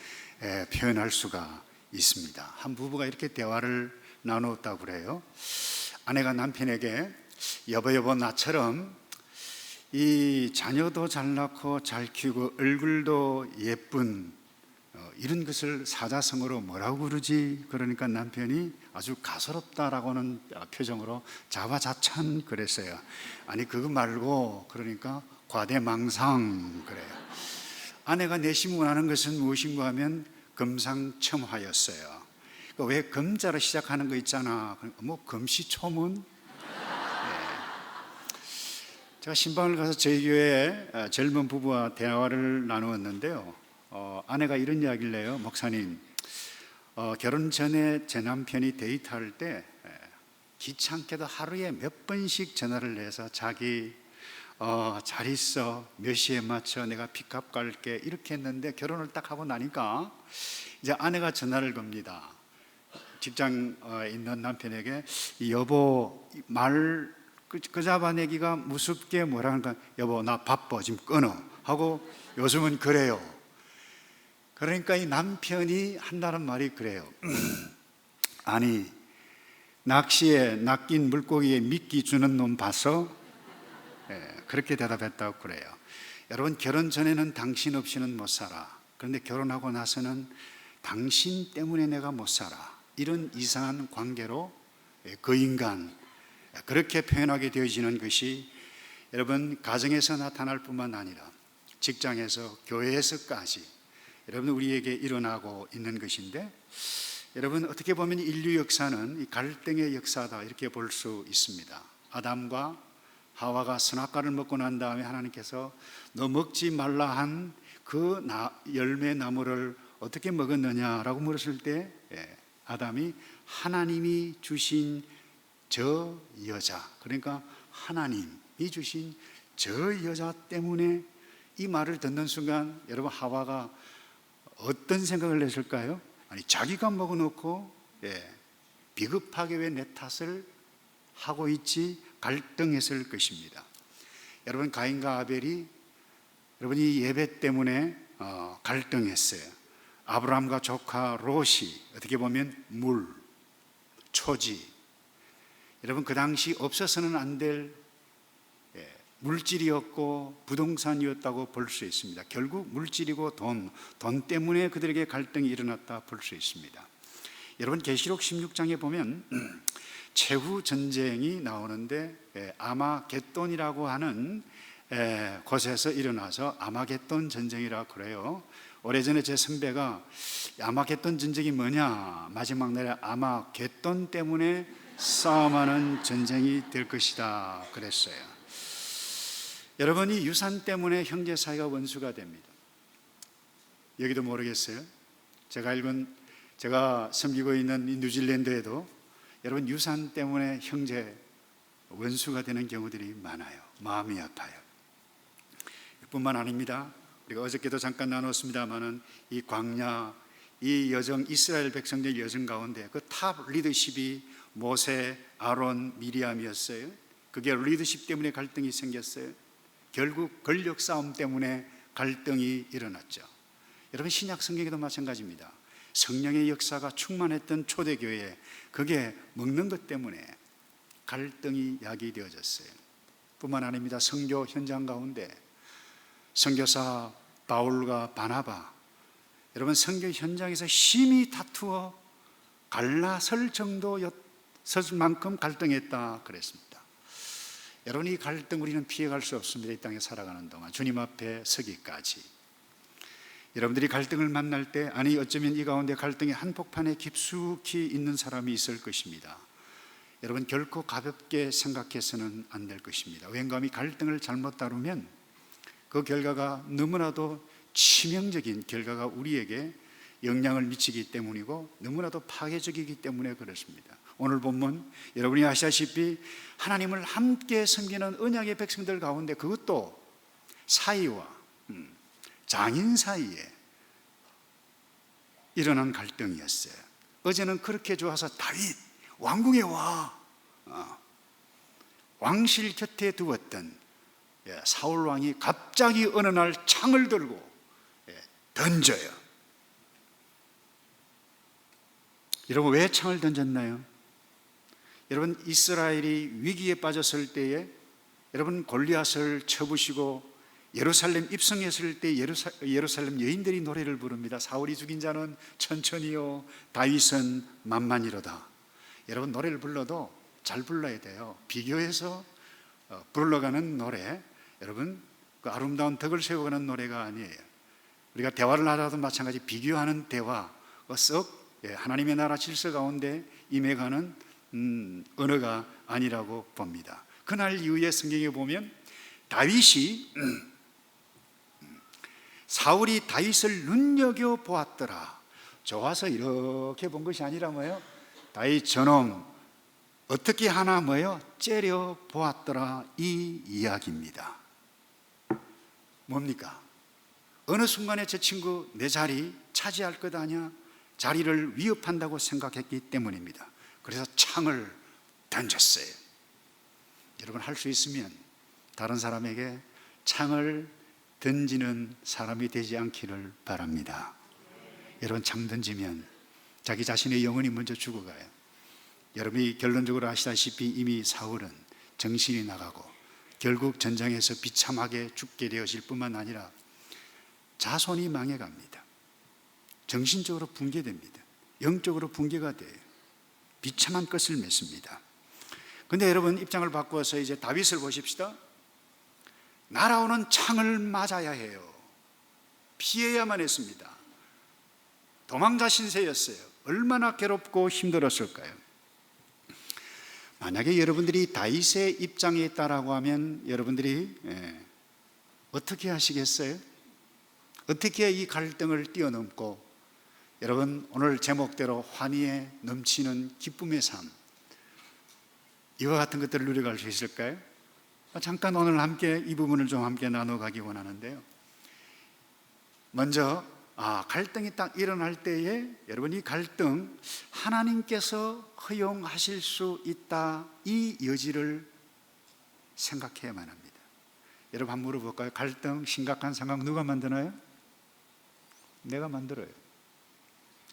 표현할 수가 있습니다. 한 부부가 이렇게 대화를 나누었다고 그래요. 아내가 남편에게 여보 나처럼 이 자녀도 잘 낳고 잘 키우고 얼굴도 예쁜 이런 것을 사자성어로 뭐라고 그러지? 그러니까 남편이 아주 가소롭다라고는 표정으로 자화자찬 그랬어요. 아니 그거 말고 그러니까 과대망상 그래요. 아내가 내심원하는 것은 무엇인가 하면 금상첨화였어요. 왜 금자로 시작하는 거 있잖아. 뭐 금시초문? 네. 제가 신방을 가서 저희 교회 젊은 부부와 대화를 나누었는데요. 아내가 이런 이야기를 해요. 목사님, 결혼 전에 제 남편이 데이트할 때 귀찮게도 하루에 몇 번씩 전화를 해서 자기 잘 있어, 몇 시에 맞춰 내가 픽업 갈게 이렇게 했는데 결혼을 딱 하고 나니까 이제 아내가 전화를 겁니다. 직장 있는 남편에게 여보 말 그 잡아내기가 무섭게 뭐라 하니까 여보 나 바빠 지금 끊어 하고 요즘은 그래요. 그러니까 이 남편이 한다는 말이 그래요. 아니 낚시에 낚인 물고기에 미끼 주는 놈 봤어? 그렇게 대답했다고 그래요. 여러분 결혼 전에는 당신 없이는 못 살아. 그런데 결혼하고 나서는 당신 때문에 내가 못 살아. 이런 이상한 관계로 그 인간 그렇게 표현하게 되어지는 것이 여러분 가정에서 나타날 뿐만 아니라 직장에서 교회에서까지 여러분 우리에게 일어나고 있는 것인데 여러분 어떻게 보면 인류 역사는 이 갈등의 역사다 이렇게 볼 수 있습니다. 아담과 하와가 선악과를 먹고 난 다음에 하나님께서 너 먹지 말라 한 그 열매 나무를 어떻게 먹었느냐라고 물었을 때 아담이 하나님이 주신 저 여자, 그러니까 하나님이 주신 저 여자 때문에, 이 말을 듣는 순간 여러분 하와가 어떤 생각을 했을까요? 아니 자기가 먹어놓고 비겁하게 왜 내 탓을 하고 있지, 갈등했을 것입니다. 여러분 가인과 아벨이 여러분이 예배 때문에 갈등했어요. 아브라함과 조카 롯이 어떻게 보면 물, 초지, 여러분 그 당시 없어서는 안 될 물질이었고 부동산이었다고 볼 수 있습니다. 결국 물질이고 돈 때문에 그들에게 갈등이 일어났다 볼 수 있습니다. 여러분 계시록 16장에 보면 최후 전쟁이 나오는데 아마겟돈이라고 하는 곳에서 일어나서 아마겟돈 전쟁이라고 그래요. 오래전에 제 선배가 아마겟돈 전쟁이 뭐냐, 마지막 날에 아마겟돈 때문에 싸움하는 전쟁이 될 것이다 그랬어요. 여러분이 유산 때문에 형제 사이가 원수가 됩니다. 여기도 모르겠어요. 제가 섬기고 있는 이 뉴질랜드에도 여러분 유산 때문에 형제 원수가 되는 경우들이 많아요. 마음이 아파요. 뿐만 아닙니다. 우리가 어저께도 잠깐 나눴습니다마는 이 광야, 이 여정, 이스라엘 백성들 여정 가운데 그 탑 리더십이 모세, 아론, 미리암이었어요. 그게 리더십 때문에 갈등이 생겼어요. 결국 권력 싸움 때문에 갈등이 일어났죠. 여러분 신약 성경에도 마찬가지입니다. 성령의 역사가 충만했던 초대교회, 그게 먹는 것 때문에 갈등이 야기되어졌어요. 뿐만 아닙니다. 선교 현장 가운데 선교사 바울과 바나바, 여러분 선교 현장에서 심히 다투어 갈라설 정도였을 만큼 갈등했다 그랬습니다. 여러분 이 갈등 우리는 피해갈 수 없습니다. 이 땅에 살아가는 동안 주님 앞에 서기까지. 여러분들이 갈등을 만날 때, 아니 어쩌면 이 가운데 갈등의 한복판에 깊숙이 있는 사람이 있을 것입니다. 여러분 결코 가볍게 생각해서는 안 될 것입니다. 왠감이 갈등을 잘못 다루면 그 결과가 너무나도 치명적인 결과가 우리에게 영향을 미치기 때문이고 너무나도 파괴적이기 때문에 그렇습니다. 오늘 본문 여러분이 아시다시피 하나님을 함께 섬기는 언약의 백성들 가운데 그것도 사이와 장인 사이에 일어난 갈등이었어요. 어제는 그렇게 좋아서 다윗 왕궁에 와 왕실 곁에 두었던 사울 왕이 갑자기 어느 날 창을 들고 던져요. 여러분 왜 창을 던졌나요? 여러분 이스라엘이 위기에 빠졌을 때에 여러분 골리앗을 쳐부시고 예루살렘 입성했을 때 예루살렘 여인들이 노래를 부릅니다. 사울이 죽인 자는 천천히요 다윗은 만만이로다. 여러분 노래를 불러도 잘 불러야 돼요. 비교해서 불러가는 노래, 여러분 그 아름다운 덕을 세워가는 노래가 아니에요. 우리가 대화를 하다도 마찬가지 비교하는 대화, 썩 하나님의 나라 질서 가운데 임해가는 언어가 아니라고 봅니다. 그날 이후에 성경에 보면 다윗이 사울이 다윗을 눈여겨보았더라. 좋아서 이렇게 본 것이 아니라 뭐예요? 다윗 저놈 어떻게 하나 뭐예요? 째려보았더라, 이 이야기입니다. 뭡니까? 어느 순간에 저 친구 내 자리 차지할 것 아니야? 자리를 위협한다고 생각했기 때문입니다. 그래서 창을 던졌어요. 여러분 할 수 있으면 다른 사람에게 창을 던지는 사람이 되지 않기를 바랍니다. 여러분 창 던지면 자기 자신의 영혼이 먼저 죽어가요. 여러분이 결론적으로 아시다시피 이미 사울은 정신이 나가고 결국 전장에서 비참하게 죽게 되어질 뿐만 아니라 자손이 망해갑니다. 정신적으로 붕괴됩니다. 영적으로 붕괴가 돼요. 비참한 끝을 맺습니다. 그런데 여러분 입장을 바꾸어서 이제 다윗을 보십시다. 날아오는 창을 맞아야 해요. 피해야만 했습니다. 도망자 신세였어요. 얼마나 괴롭고 힘들었을까요? 만약에 여러분들이 다윗의 입장에 있다라고 하면 여러분들이 어떻게 하시겠어요? 어떻게 이 갈등을 뛰어넘고 여러분, 오늘 제목대로 환희에 넘치는 기쁨의 삶, 이와 같은 것들을 누려갈 수 있을까요? 잠깐 오늘 함께 이 부분을 좀 함께 나눠가기 원하는데요. 먼저 갈등이 딱 일어날 때에 여러분, 이 갈등 하나님께서 허용하실 수 있다, 이 여지를 생각해야만 합니다. 여러분, 한번 물어볼까요? 갈등, 심각한 상황 누가 만드나요? 내가 만들어요.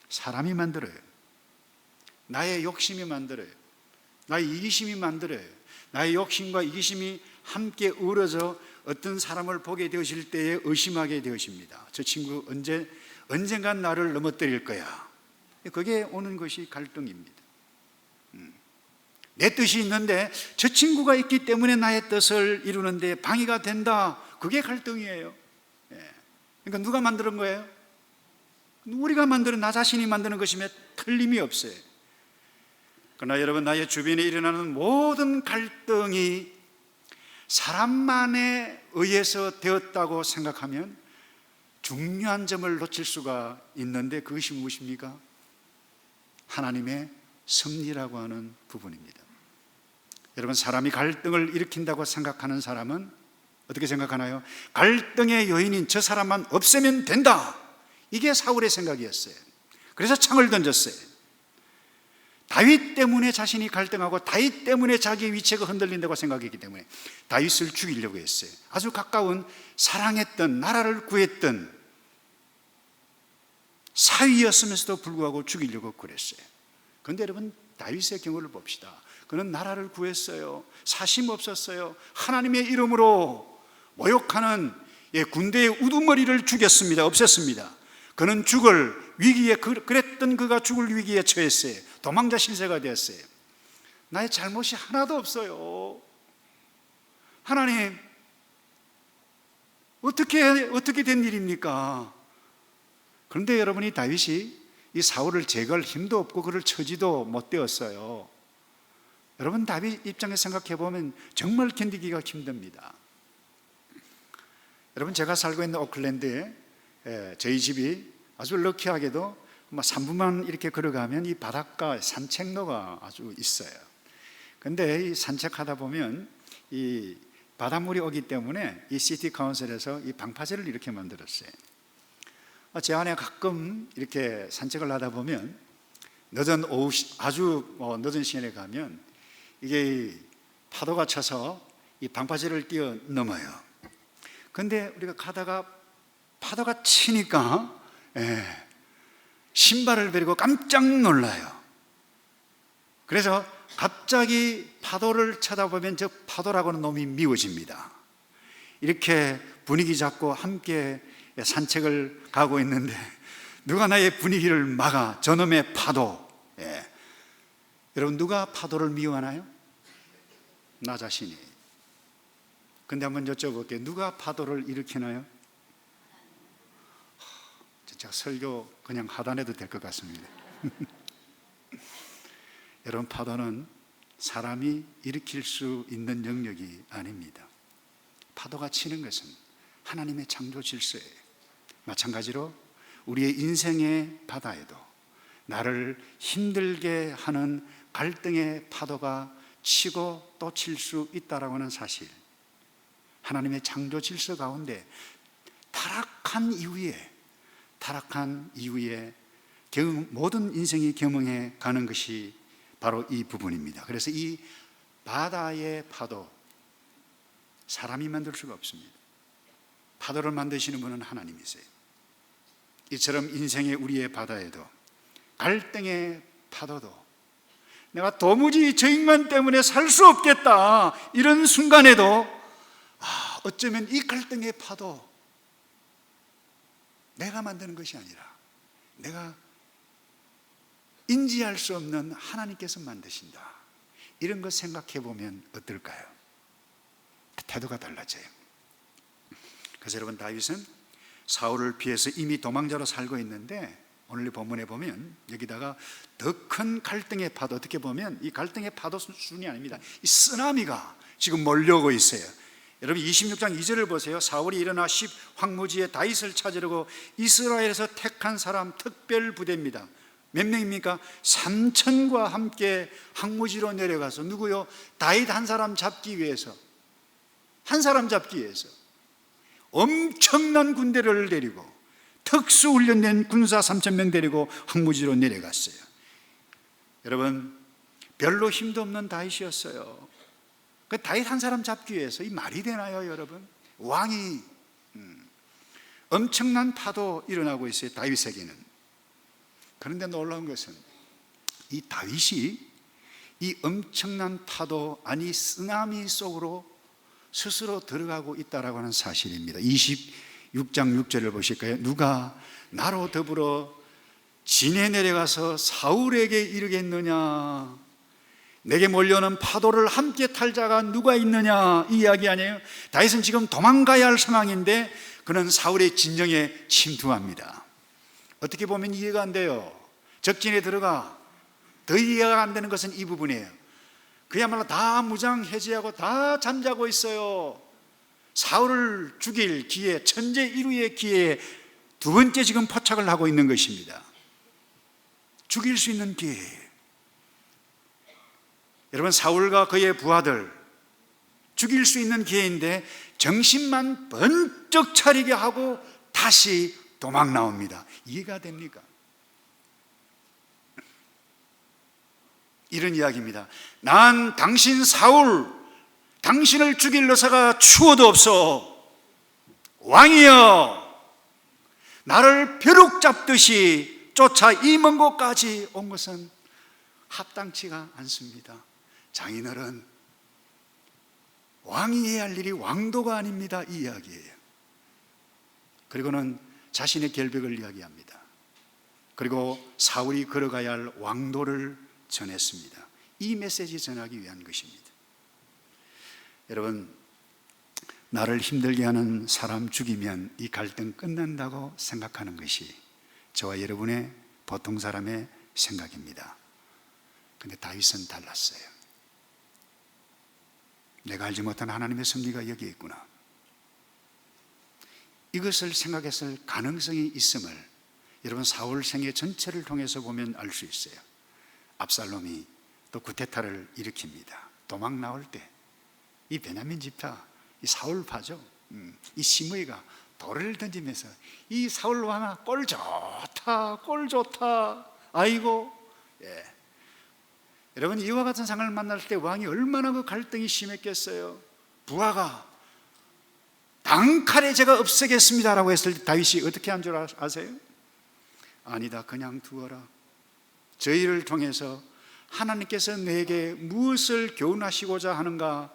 사람이 만들어요. 나의 욕심이 만들어요. 나의 이기심이 만들어요. 나의 욕심과 이기심이 함께 어우러져 어떤 사람을 보게 되실 때에 의심하게 되십니다. 저 친구 언젠간 나를 넘어뜨릴 거야. 그게 오는 것이 갈등입니다. 내 뜻이 있는데 저 친구가 있기 때문에 나의 뜻을 이루는데 방해가 된다. 그게 갈등이에요. 그러니까 누가 만드는 거예요? 우리가 만드는, 나 자신이 만드는 것이면 틀림이 없어요. 그러나 여러분, 나의 주변에 일어나는 모든 갈등이 사람만에 의해서 되었다고 생각하면 중요한 점을 놓칠 수가 있는데, 그것이 무엇입니까? 하나님의 섭리라고 하는 부분입니다. 여러분, 사람이 갈등을 일으킨다고 생각하는 사람은 어떻게 생각하나요? 갈등의 요인인 저 사람만 없애면 된다, 이게 사울의 생각이었어요. 그래서 창을 던졌어요. 다윗 때문에 자신이 갈등하고 다윗 때문에 자기의 위치가 흔들린다고 생각했기 때문에 다윗을 죽이려고 했어요. 아주 가까운 사랑했던, 나라를 구했던 사위였으면서도 불구하고 죽이려고 그랬어요. 그런데 여러분, 다윗의 경우를 봅시다. 그는 나라를 구했어요. 사심 없었어요. 하나님의 이름으로 모욕하는 군대의 우두머리를 죽였습니다. 없앴습니다. 그는 죽을 위기에, 그랬던 그가 죽을 위기에 처했어요. 도망자 신세가 되었어요. 나의 잘못이 하나도 없어요. 하나님, 어떻게 된 일입니까? 그런데 여러분이 다윗이 이 사울을 제거할 힘도 없고 그를 처지도 못 되었어요. 여러분, 다윗 입장에서 생각해 보면 정말 견디기가 힘듭니다. 여러분, 제가 살고 있는 오클랜드에 저희 집이 아주 럭키하게도 3분만 이렇게 걸어가면 이 바닷가 산책로가 아주 있어요. 근데 이 산책하다 보면 이 바닷물이 오기 때문에 이 시티 카운슬에서 이 방파제를 이렇게 만들었어요. 제 아내 가끔 이렇게 산책을 하다 보면 늦은 오후, 아주 늦은 시간에 가면 이게 파도가 쳐서 이 방파제를 뛰어넘어요. 근데 우리가 가다가 파도가 치니까 신발을 버리고 깜짝 놀라요. 그래서 갑자기 파도를 쳐다보면 저 파도라고는 놈이 미워집니다. 이렇게 분위기 잡고 함께 산책을 가고 있는데 누가 나의 분위기를 막아? 저놈의 파도. 여러분, 누가 파도를 미워하나요? 나 자신이. 근데 한번 여쭤볼게요. 누가 파도를 일으키나요? 진짜 설교 그냥 하단해도 될 것 같습니다. 여러분, 파도는 사람이 일으킬 수 있는 영역이 아닙니다. 파도가 치는 것은 하나님의 창조 질서예요. 마찬가지로 우리의 인생의 바다에도 나를 힘들게 하는 갈등의 파도가 치고 또 칠 수 있다라고 하는 사실, 하나님의 창조 질서 가운데 타락한 이후에 모든 인생이 경험해 가는 것이 바로 이 부분입니다. 그래서 이 바다의 파도, 사람이 만들 수가 없습니다. 파도를 만드시는 분은 하나님이세요. 이처럼 인생의 우리의 바다에도, 갈등의 파도도, 내가 도무지 저 인간 때문에 살 수 없겠다, 이런 순간에도 어쩌면 이 갈등의 파도 내가 만드는 것이 아니라 내가 인지할 수 없는 하나님께서 만드신다, 이런 것 생각해 보면 어떨까요? 태도가 달라져요. 그래서 여러분, 다윗은 사울을 피해서 이미 도망자로 살고 있는데 오늘 본문에 보면 여기다가 더 큰 갈등의 파도, 어떻게 보면 이 갈등의 파도 수준이 아닙니다. 이 쓰나미가 지금 몰려오고 있어요. 여러분 26장 2절을 보세요. 사울이 일어나 십 황무지에 다윗을 찾으려고 이스라엘에서 택한 사람 특별 부대입니다. 몇 명입니까? 3천과 함께 황무지로 내려가서 누구요? 다윗 한 사람 잡기 위해서, 한 사람 잡기 위해서 엄청난 군대를 데리고 특수 훈련된 군사 3,000명 데리고 황무지로 내려갔어요. 여러분 별로 힘도 없는 다윗이었어요. 그 다윗 한 사람 잡기 위해서, 이 말이 되나요 여러분? 왕이 엄청난 파도 일어나고 있어요 다윗에게는. 그런데 놀라운 것은 이 다윗이 이 엄청난 파도, 아니 쓰나미 속으로 스스로 들어가고 있다라고 하는 사실입니다. 26장 6절을 보실까요? 누가 나로 더불어 진에 내려가서 사울에게 이르겠느냐? 내게 몰려오는 파도를 함께 탈 자가 누가 있느냐? 이 이야기 아니에요? 다윗은 지금 도망가야 할 상황인데 그는 사울의 진영에 침투합니다. 어떻게 보면 이해가 안 돼요. 적진에 들어가. 더 이해가 안 되는 것은 이 부분이에요. 그야말로 다 무장 해제하고 다 잠자고 있어요. 사울을 죽일 기회, 천재 1위의 기회에 두 번째 지금 포착을 하고 있는 것입니다. 죽일 수 있는 기회. 여러분 사울과 그의 부하들 죽일 수 있는 기회인데 정신만 번쩍 차리게 하고 다시 도망 나옵니다. 이해가 됩니까? 이런 이야기입니다. 난 당신 사울, 당신을 죽일 너사가 추워도 없어. 왕이여, 나를 벼룩 잡듯이 쫓아 이 먼 곳까지 온 것은 합당치가 않습니다. 장인어른, 왕이 해야 할 일이 왕도가 아닙니다. 이 이야기예요. 그리고는 자신의 결백을 이야기합니다. 그리고 사울이 걸어가야 할 왕도를 전했습니다. 이 메시지 전하기 위한 것입니다. 여러분, 나를 힘들게 하는 사람 죽이면 이 갈등 끝난다고 생각하는 것이 저와 여러분의 보통 사람의 생각입니다. 근데 다윗은 달랐어요. 내가 알지 못한 하나님의 섭리가 여기에 있구나. 이것을 생각했을 가능성이 있음을 여러분 사울 생애 전체를 통해서 보면 알 수 있어요. 압살롬이 또 구테타를 일으킵니다. 도망 나올 때 이 베냐민 집사, 이 사울파죠. 이 시므이가 돌을 던지면서 이 사울 왕아 꼴 좋다, 꼴 좋다. 아이고, 예. 여러분 이와 같은 상황을 만날 때 왕이 얼마나 그 갈등이 심했겠어요. 부하가 단칼에 제가 없애겠습니다라고 했을 때 다윗이 어떻게 한 줄 아세요? 아니다, 그냥 두어라. 저희를 통해서 하나님께서 내게 무엇을 교훈하시고자 하는가,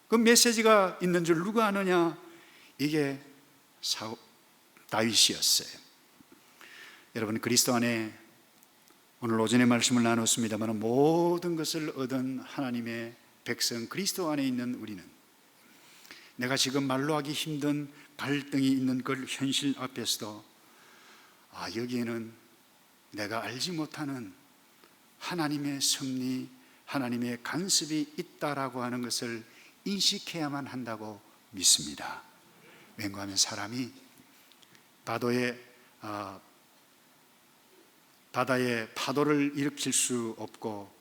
그 메시지가 있는 줄 누가 아느냐? 이게 다윗이었어요. 여러분 그리스도 안에 오늘 오전에 말씀을 나눴습니다만 모든 것을 얻은 하나님의 백성 그리스도 안에 있는 우리는 내가 지금 말로 하기 힘든 갈등이 있는 그 현실 앞에서도 여기에는 내가 알지 못하는 하나님의 섭리, 하나님의 간섭이 있다라고 하는 것을 인식해야만 한다고 믿습니다. 왠가하면 사람이 바다의 파도를 일으킬 수 없고,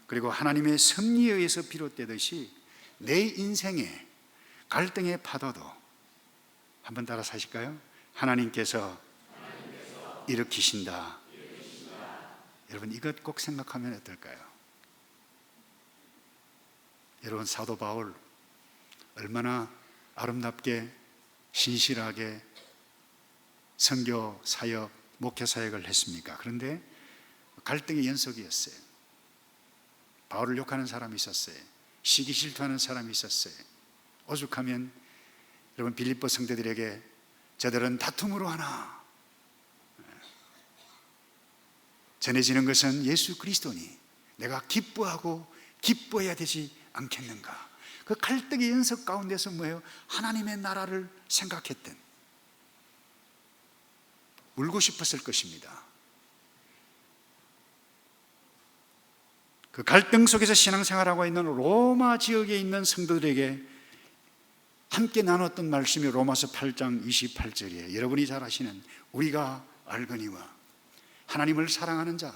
그리고 하나님의 섭리에 의해서 비롯되듯이 내 인생의 갈등의 파도도 한번 따라 사실까요? 하나님께서 일으키신다. 여러분 이것 꼭 생각하면 어떨까요? 여러분 사도 바울 얼마나 아름답게 신실하게 선교 사역, 목회 사역을 했습니까? 그런데 갈등의 연속이었어요. 바울을 욕하는 사람이 있었어요. 시기 질투하는 사람이 있었어요. 오죽하면 여러분 빌립보 성도들에게 저들은 다툼으로 하나, 전해지는 것은 예수 그리스도니 내가 기뻐하고 기뻐해야 되지 않겠는가. 그 갈등의 연속 가운데서 뭐예요? 하나님의 나라를 생각했던, 울고 싶었을 것입니다. 그 갈등 속에서 신앙생활하고 있는 로마 지역에 있는 성도들에게 함께 나눴던 말씀이 로마서 8장 28절이에요. 여러분이 잘 아시는 우리가 알거니와 하나님을 사랑하는 자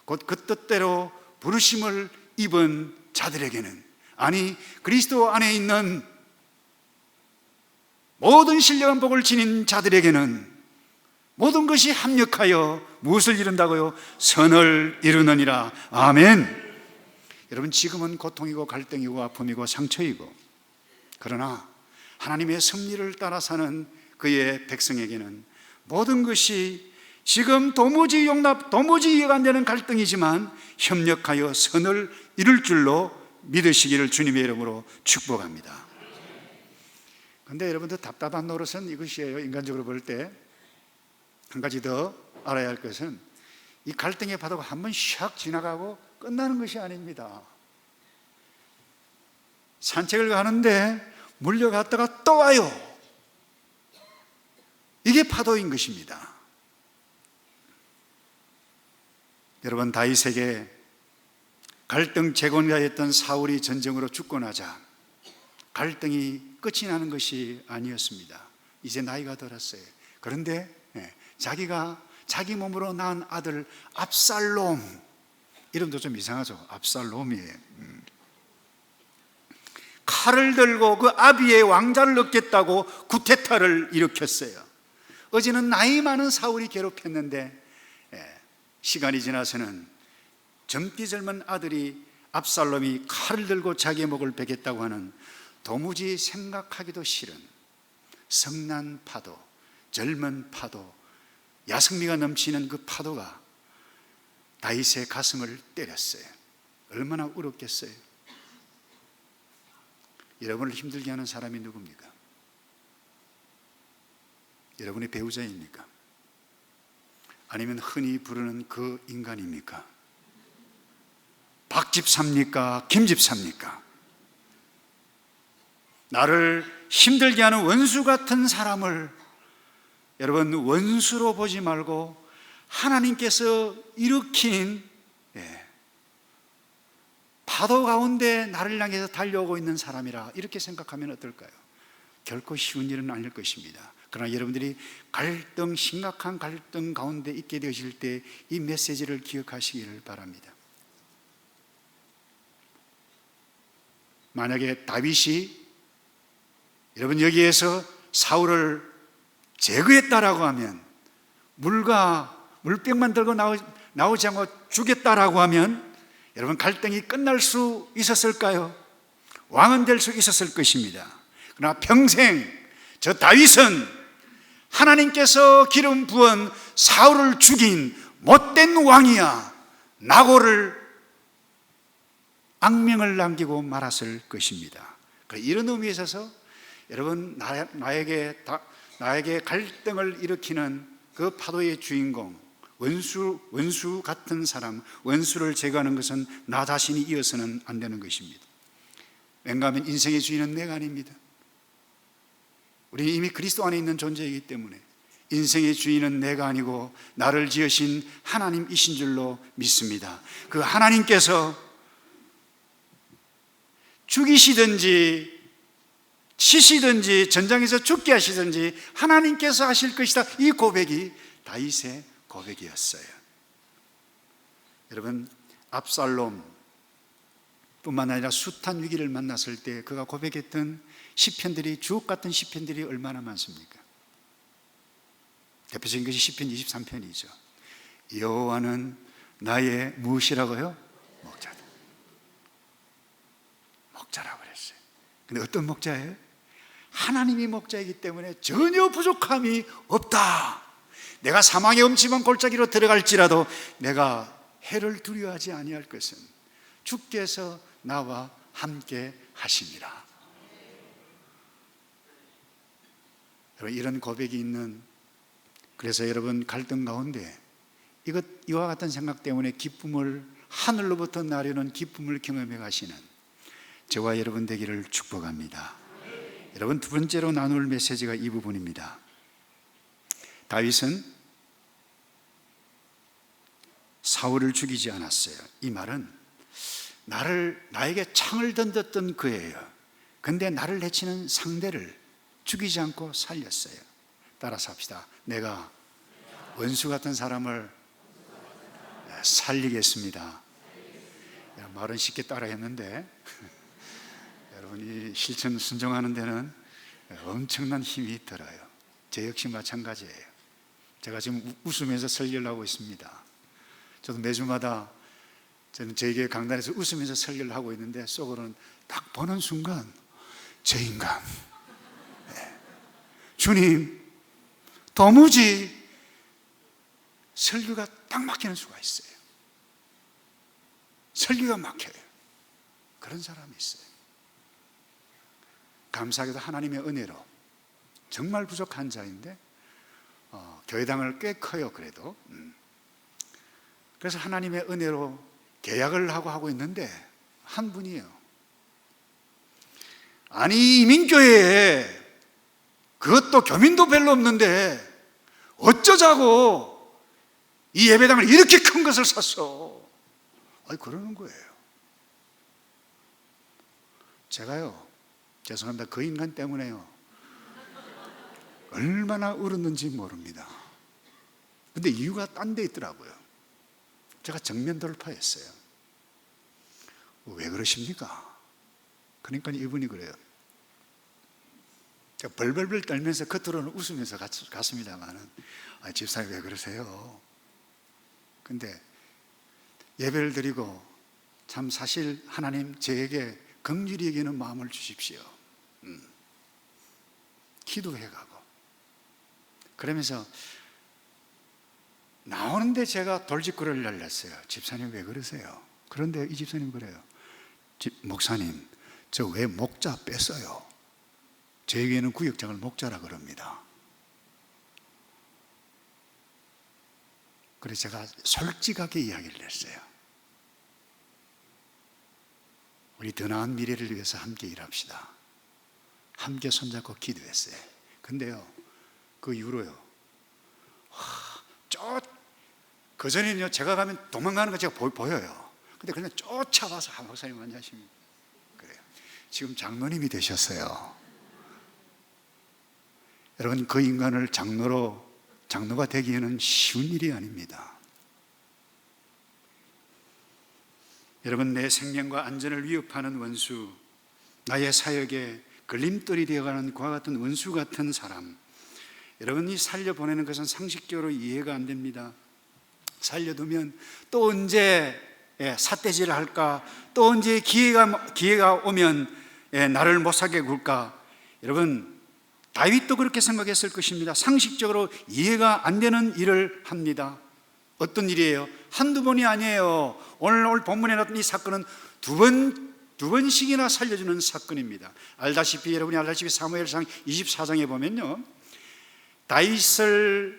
곧 그 뜻대로 부르심을 입은 자들에게는, 아니 그리스도 안에 있는 모든 신령한 복을 지닌 자들에게는 모든 것이 합력하여 무엇을 이룬다고요? 선을 이루느니라. 아멘. 여러분, 지금은 고통이고 갈등이고 아픔이고 상처이고, 그러나 하나님의 섭리를 따라 사는 그의 백성에게는 모든 것이 지금 도무지 이해가 안 되는 갈등이지만 협력하여 선을 이룰 줄로 믿으시기를 주님의 이름으로 축복합니다. 그런데 여러분들, 답답한 노릇은 이것이에요. 인간적으로 볼 때 한 가지 더 알아야 할 것은 이 갈등의 파도가 한번 샥 지나가고 끝나는 것이 아닙니다. 산책을 가는데 물려갔다가 또 와요. 이게 파도인 것입니다. 여러분, 다윗에게 갈등 재건가였던 사울이 전쟁으로 죽고 나자 갈등이 끝이 나는 것이 아니었습니다. 이제 나이가 들었어요. 그런데 자기가 자기 몸으로 낳은 아들 압살롬, 이름도 좀 이상하죠. 압살롬이에요. 칼을 들고 그 아비의 왕자를 얻겠다고 구테타를 일으켰어요. 어제는 나이 많은 사울이 괴롭혔는데 시간이 지나서는 젊디 젊은 아들이 압살롬이 칼을 들고 자기의 목을 베겠다고 하는 도무지 생각하기도 싫은 성난 파도, 젊은 파도, 야성미가 넘치는 그 파도가 다윗의 가슴을 때렸어요. 얼마나 울었겠어요. 여러분을 힘들게 하는 사람이 누굽니까? 여러분의 배우자입니까? 아니면 흔히 부르는 그 인간입니까? 박집사입니까? 김집사입니까? 나를 힘들게 하는 원수 같은 사람을 여러분, 원수로 보지 말고 하나님께서 일으킨 파도 가운데 나를 향해서 달려오고 있는 사람이라 이렇게 생각하면 어떨까요? 결코 쉬운 일은 아닐 것입니다. 그러나 여러분들이 심각한 갈등 가운데 있게 되실 때 이 메시지를 기억하시기를 바랍니다. 만약에 다윗이 여러분 여기에서 사울을 제거했다라고 하면, 물병만 들고 나오지 않고 죽였다라고 하면 여러분 갈등이 끝날 수 있었을까요? 왕은 될 수 있었을 것입니다. 그러나 평생 저 다윗은 하나님께서 기름 부은 사울을 죽인 못된 왕이야, 낙오를 악명을 남기고 말았을 것입니다. 이런 의미에 있어서 여러분, 나에게 갈등을 일으키는 그 파도의 주인공, 원수 같은 사람, 원수를 제거하는 것은 나 자신이 이어서는 안 되는 것입니다. 왜냐하면 인생의 주인은 내가 아닙니다. 우리 이미 그리스도 안에 있는 존재이기 때문에 인생의 주인은 내가 아니고 나를 지으신 하나님이신 줄로 믿습니다. 그 하나님께서 죽이시든지 치시든지 전장에서 죽게 하시든지 하나님께서 하실 것이다, 이 고백이 다윗의 고백이었어요. 여러분, 압살롬 뿐만 아니라 숱한 위기를 만났을 때 그가 고백했던 시편들이, 주옥 같은 시편들이 얼마나 많습니까? 대표적인 것이 시편 23편이죠. 여호와는 나의 무엇이라고요? 목자다. 목자라고 그랬어요. 근데 어떤 목자예요? 하나님이 목자이기 때문에 전혀 부족함이 없다. 내가 사망의 음침한 골짜기로 들어갈지라도 내가 해를 두려워하지 아니할 것은 주께서 나와 함께 하시니라. 여러분, 이런 고백이 있는, 그래서 여러분 갈등 가운데 이와 같은 생각 때문에 기쁨을, 하늘로부터 나려는 기쁨을 경험해 가시는 저와 여러분 되기를 축복합니다. 여러분, 두 번째로 나눌 메시지가 이 부분입니다. 다윗은 사울을 죽이지 않았어요. 이 말은 나에게 창을 던졌던 그예요. 근데 나를 해치는 상대를 죽이지 않고 살렸어요. 따라서 합시다. 내가 원수 같은 사람을 살리겠습니다. 말은 쉽게 따라했는데 여러분이 실천 순종하는 데는 엄청난 힘이 들어요. 제 역시 마찬가지예요. 제가 지금 웃으면서 설교를 하고 있습니다. 저도 매주마다 저는 저에게 강단에서 웃으면서 설교를 하고 있는데 속으로는 딱 보는 순간 저 인간, 주님 도무지 설교가 딱 막히는 수가 있어요. 설교가 막혀요. 그런 사람이 있어요. 감사하게도 하나님의 은혜로 정말 부족한 자인데 교회당을 꽤 커요. 그래도 그래서 하나님의 은혜로 계약을 하고 있는데 한 분이에요. 아니 이민교회에 그것도 교민도 별로 없는데 어쩌자고 이 예배당을 이렇게 큰 것을 샀어. 아니 그러는 거예요. 제가요, 죄송합니다. 그 인간 때문에요 얼마나 울었는지 모릅니다. 근데 이유가 딴 데 있더라고요. 제가 정면 돌파했어요. 왜 그러십니까? 그러니까 이분이 그래요. 제가 벌벌벌 떨면서 겉으로는 웃으면서 갔습니다만은 집사님 왜 그러세요? 근데 예배를 드리고 참 사실 하나님 저에게 긍휼히 여기는 마음을 주십시오. 기도해가고 그러면서 나오는데 제가 돌직구를 날렸어요. 집사님 왜 그러세요? 그런데 이 집사님 그래요. 목사님 저 왜 목자 뺐어요? 저에게는 구역장을 목자라 그럽니다. 그래서 제가 솔직하게 이야기를 했어요. 우리 더 나은 미래를 위해서 함께 일합시다. 함께 손잡고 기도했어요. 근데요, 그 이후로요, 그전에는요, 제가 가면 도망가는 거 제가 보여요. 근데 그냥 쫓아와서 목사님 안녕하십니까? 그래요. 지금 장로님이 되셨어요. 여러분, 그 인간을 장로가 되기에는 쉬운 일이 아닙니다. 여러분, 내 생명과 안전을 위협하는 원수, 나의 사역에 걸림돌이 되어가는 그와 같은 원수 같은 사람, 여러분이 살려보내는 것은 상식적으로 이해가 안 됩니다. 살려두면 또 언제 삿대질을 할까? 또 언제 기회가 오면 나를 못 살게 굴까? 여러분, 다윗도 그렇게 생각했을 것입니다. 상식적으로 이해가 안 되는 일을 합니다. 어떤 일이에요? 한두 번이 아니에요. 오늘 본문에 나왔던 이 사건은 두 번씩이나 살려주는 사건입니다. 여러분이 알다시피 사무엘상 24장에 보면요, 다윗이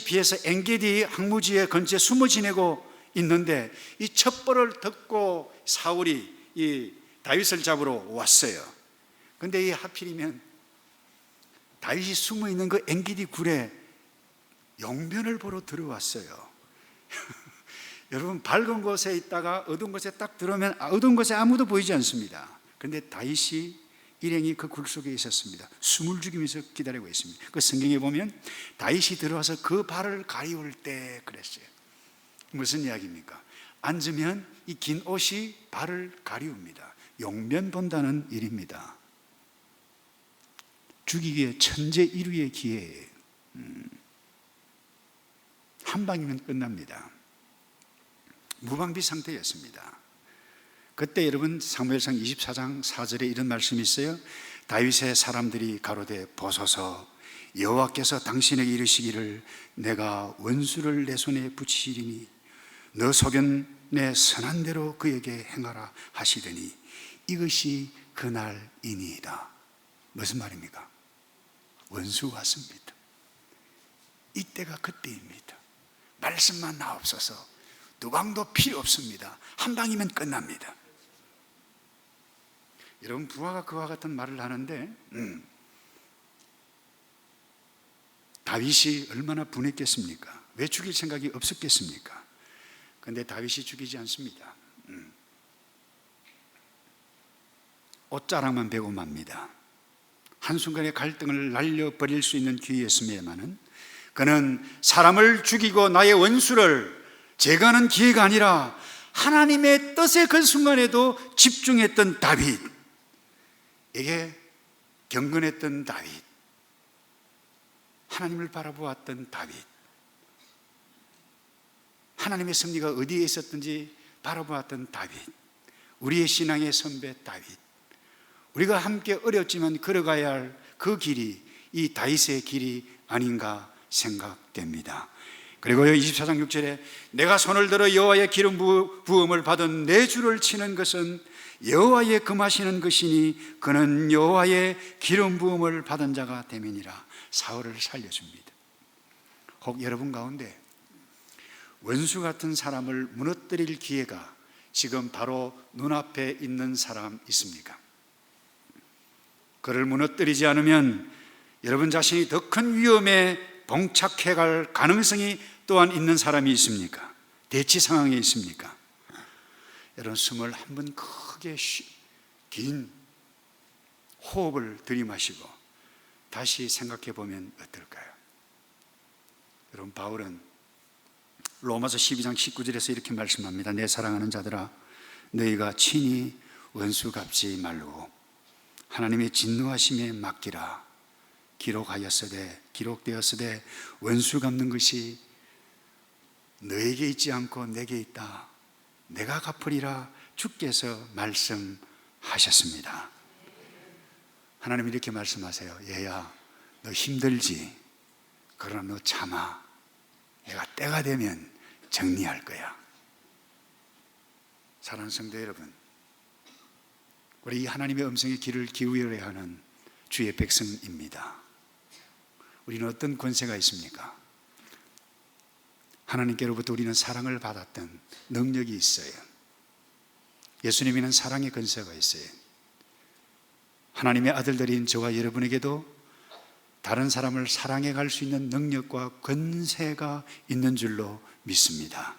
비해서 엔게디 항무지의 근처에 숨어 지내고 있는데 이 첩보를 듣고 사울이 이 다윗을 잡으러 왔어요. 근데 이 하필이면 다윗이 숨어 있는 그 엔게디 굴에 용변을 보러 들어왔어요. 여러분, 밝은 곳에 있다가 어두운 곳에 딱 들어오면 어두운 곳에 아무도 보이지 않습니다. 그런데 다윗이 일행이 그 굴 속에 있었습니다. 숨을 죽이면서 기다리고 있습니다. 그 성경에 보면 다윗이 들어와서 그 발을 가리울 때 그랬어요. 무슨 이야기입니까? 앉으면 이 긴 옷이 발을 가리웁니다. 용변 본다는 일입니다. 죽이기에 천재 일위의 기회예요. 한 방이면 끝납니다. 무방비 상태였습니다. 그때 여러분 사무엘상 24장 4절에 이런 말씀이 있어요. 다윗의 사람들이 가로되 보소서, 여호와께서 당신에게 이르시기를 내가 원수를 내 손에 붙이리니 너 소견내 선한 대로 그에게 행하라 하시더니 이것이 그날이니이다. 무슨 말입니까? 원수 왔습니다. 이때가 그때입니다. 말씀만 나옵소서. 누방도 필요 없습니다. 한 방이면 끝납니다. 여러분, 부하가 그와 같은 말을 하는데 다윗이 얼마나 분했겠습니까? 왜 죽일 생각이 없었겠습니까? 그런데 다윗이 죽이지 않습니다. 옷자락만 베고 맙니다. 한순간에 갈등을 날려버릴 수 있는 기회였음에만은 그는 사람을 죽이고 나의 원수를 제거하는 기회가 아니라 하나님의 뜻에 그 순간에도 집중했던 다윗에게 경건했던 다윗, 하나님을 바라보았던 다윗, 하나님의 섭리가 어디에 있었든지 바라보았던 다윗, 우리의 신앙의 선배 다윗, 우리가 함께 어렵지만 걸어가야 할 그 길이 이 다윗의 길이 아닌가 생각됩니다. 그리고 24장 6절에 내가 손을 들어 여호와의 기름 부음을 받은 내 주를 치는 것은 여호와의 금하시는 것이니 그는 여호와의 기름 부음을 받은 자가 됨이니라. 사울을 살려줍니다. 혹 여러분 가운데 원수 같은 사람을 무너뜨릴 기회가 지금 바로 눈앞에 있는 사람 있습니까? 그를 무너뜨리지 않으면 여러분 자신이 더 큰 위험에 봉착해 갈 가능성이 또한 있는 사람이 있습니까? 대치 상황에 있습니까? 여러분 숨을 한번 크게 긴 호흡을 들이마시고 다시 생각해 보면 어떨까요? 여러분 바울은 로마서 12장 19절에서 이렇게 말씀합니다. 내 사랑하는 자들아 너희가 친히 원수 갚지 말고 하나님의 진노하심에 맡기라. 기록되었으되 원수 갚는 것이 너에게 있지 않고 내게 있다. 내가 갚으리라 주께서 말씀하셨습니다. 하나님 이렇게 말씀하세요. 얘야 너 힘들지? 그러나 너 참아. 내가 때가 되면 정리할 거야. 사랑하는 성도 여러분, 우리 하나님의 음성에 귀를 기울여야 하는 주의 백성입니다. 우리는 어떤 권세가 있습니까? 하나님께로부터 우리는 사랑을 받았던 능력이 있어요. 예수님에는 사랑의 권세가 있어요. 하나님의 아들들인 저와 여러분에게도 다른 사람을 사랑해 갈 수 있는 능력과 권세가 있는 줄로 믿습니다.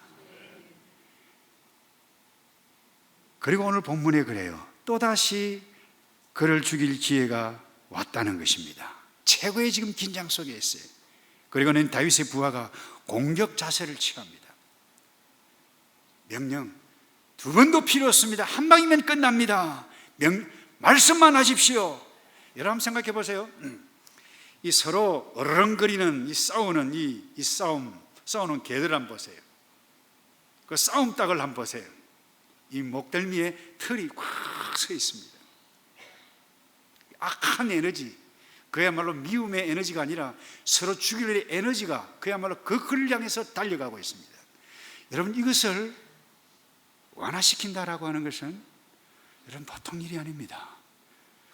그리고 오늘 본문에 그래요. 또다시 그를 죽일 기회가 왔다는 것입니다. 최고의 지금 긴장 속에 있어요. 그리고는 다윗의 부하가 공격 자세를 취합니다. 명령 두 번도 필요 없습니다. 한 방이면 끝납니다. 말씀만 하십시오. 여러분 생각해 보세요. 이 서로 어르렁거리는 이 싸우는 싸우는 개들 한번 보세요. 그 싸움 딱을 한번 보세요. 이 목덜미에 털이 꽉 서 있습니다. 악한 에너지, 그야말로 미움의 에너지가 아니라 서로 죽일 에너지가 그야말로 그 글을 향해서 달려가고 있습니다. 여러분 이것을 완화시킨다라고 하는 것은 여러분 보통 일이 아닙니다.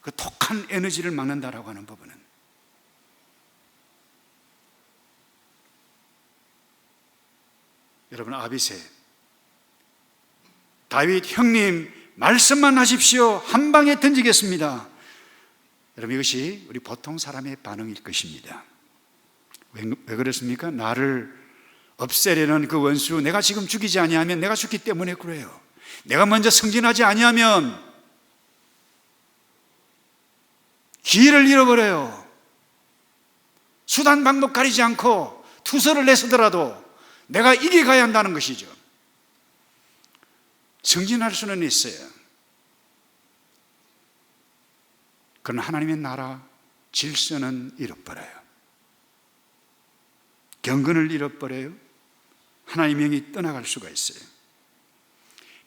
그 독한 에너지를 막는다라고 하는 부분은 여러분 아비새 다윗 형님 말씀만 하십시오. 한 방에 던지겠습니다. 여러분 이것이 우리 보통 사람의 반응일 것입니다. 왜 그렇습니까? 나를 없애려는 그 원수 내가 지금 죽이지 아니하면 내가 죽기 때문에 그래요. 내가 먼저 승진하지 아니하면 기회를 잃어버려요. 수단 방법 가리지 않고 투서를 내서더라도 내가 이겨가야 한다는 것이죠. 승진할 수는 있어요. 그러나 하나님의 나라 질서는 잃어버려요. 경건을 잃어버려요. 하나님의 영이 떠나갈 수가 있어요.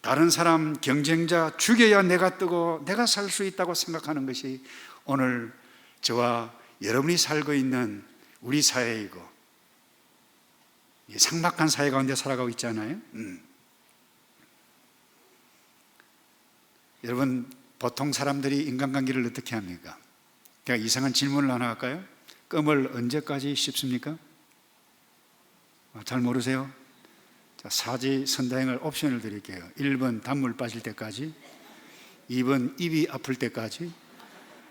다른 사람 경쟁자 죽여야 내가 뜨고 내가 살 수 있다고 생각하는 것이 오늘 저와 여러분이 살고 있는 우리 사회이고 삭막한 사회 가운데 살아가고 있잖아요. 여러분 보통 사람들이 인간관계를 어떻게 합니까? 제가 이상한 질문을 하나 할까요? 껌을 언제까지 씹습니까? 잘 모르세요? 자, 사지선다행을 옵션을 드릴게요. 1번 단물 빠질 때까지, 2번 입이 아플 때까지,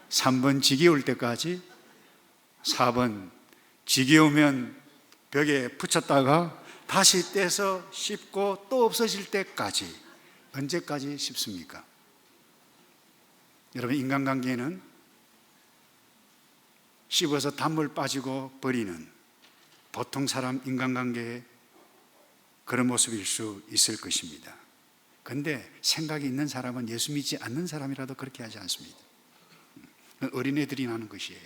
3번 지겨울 때까지, 4번 지겨우면 벽에 붙였다가 다시 떼서 씹고 또 없어질 때까지. 언제까지 씹습니까? 여러분, 인간관계에는 씹어서 단물 빠지고 버리는 보통 사람 인간관계의 그런 모습일 수 있을 것입니다. 그런데 생각이 있는 사람은 예수 믿지 않는 사람이라도 그렇게 하지 않습니다. 어린애들이 하는 것이에요.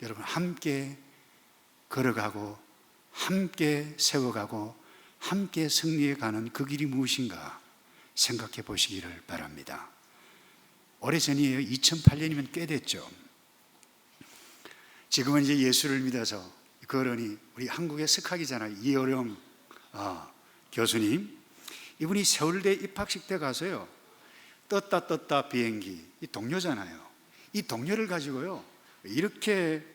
여러분, 함께 걸어가고 함께 세워가고 함께 승리해가는 그 길이 무엇인가 생각해 보시기를 바랍니다. 오래전이에요. 2008년이면 꽤 됐죠. 지금은 이제 예수를 믿어서 그 어른이 우리 한국의 석학이잖아요. 이어령 교수님, 이분이 서울대 입학식 때 가서요, 떴다 비행기, 이 동료잖아요. 이 동료를 가지고요 이렇게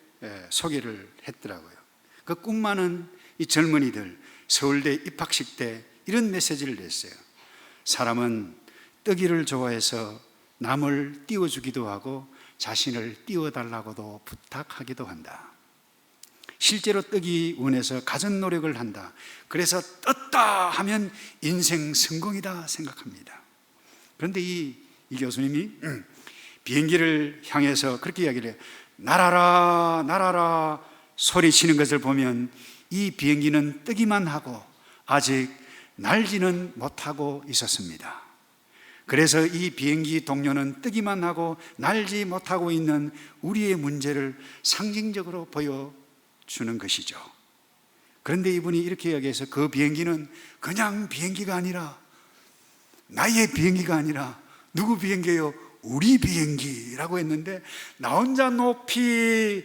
소개를 했더라고요. 그 꿈 많은 이 젊은이들 서울대 입학식 때 이런 메시지를 냈어요. 사람은 뜨기를 좋아해서 남을 띄워주기도 하고 자신을 띄워달라고도 부탁하기도 한다. 실제로 뜨기 원해서 갖은 노력을 한다. 그래서 떴다 하면 인생 성공이다 생각합니다. 그런데 이 교수님이 비행기를 향해서 그렇게 이야기를 해요. 날아라 날아라 소리치는 것을 보면 이 비행기는 뜨기만 하고 아직 날지는 못하고 있었습니다. 그래서 이 비행기 동료는 뜨기만 하고 날지 못하고 있는 우리의 문제를 상징적으로 보여주는 것이죠. 그런데 이분이 이렇게 이야기해서 그 비행기는 그냥 비행기가 아니라, 나의 비행기가 아니라 누구 비행기예요? 우리 비행기라고 했는데, 나 혼자 높이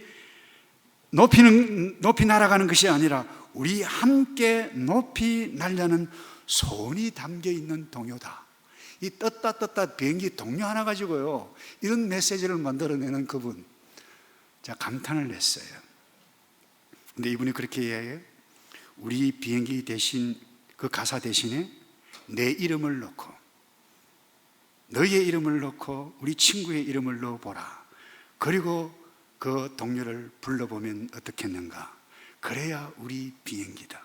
날아가는 것이 아니라 우리 함께 높이 날려는 소원이 담겨 있는 동요다. 이 떴다 비행기 동료 하나 가지고요 이런 메시지를 만들어내는 그분, 제가 감탄을 했어요. 근데 이분이 그렇게 이야기해요. 우리 비행기 대신, 그 가사 대신에 내 이름을 넣고, 너의 이름을 넣고 우리 친구의 이름을 넣어보라. 그리고 그 동료를 불러보면 어떻겠는가. 그래야 우리 비행기다.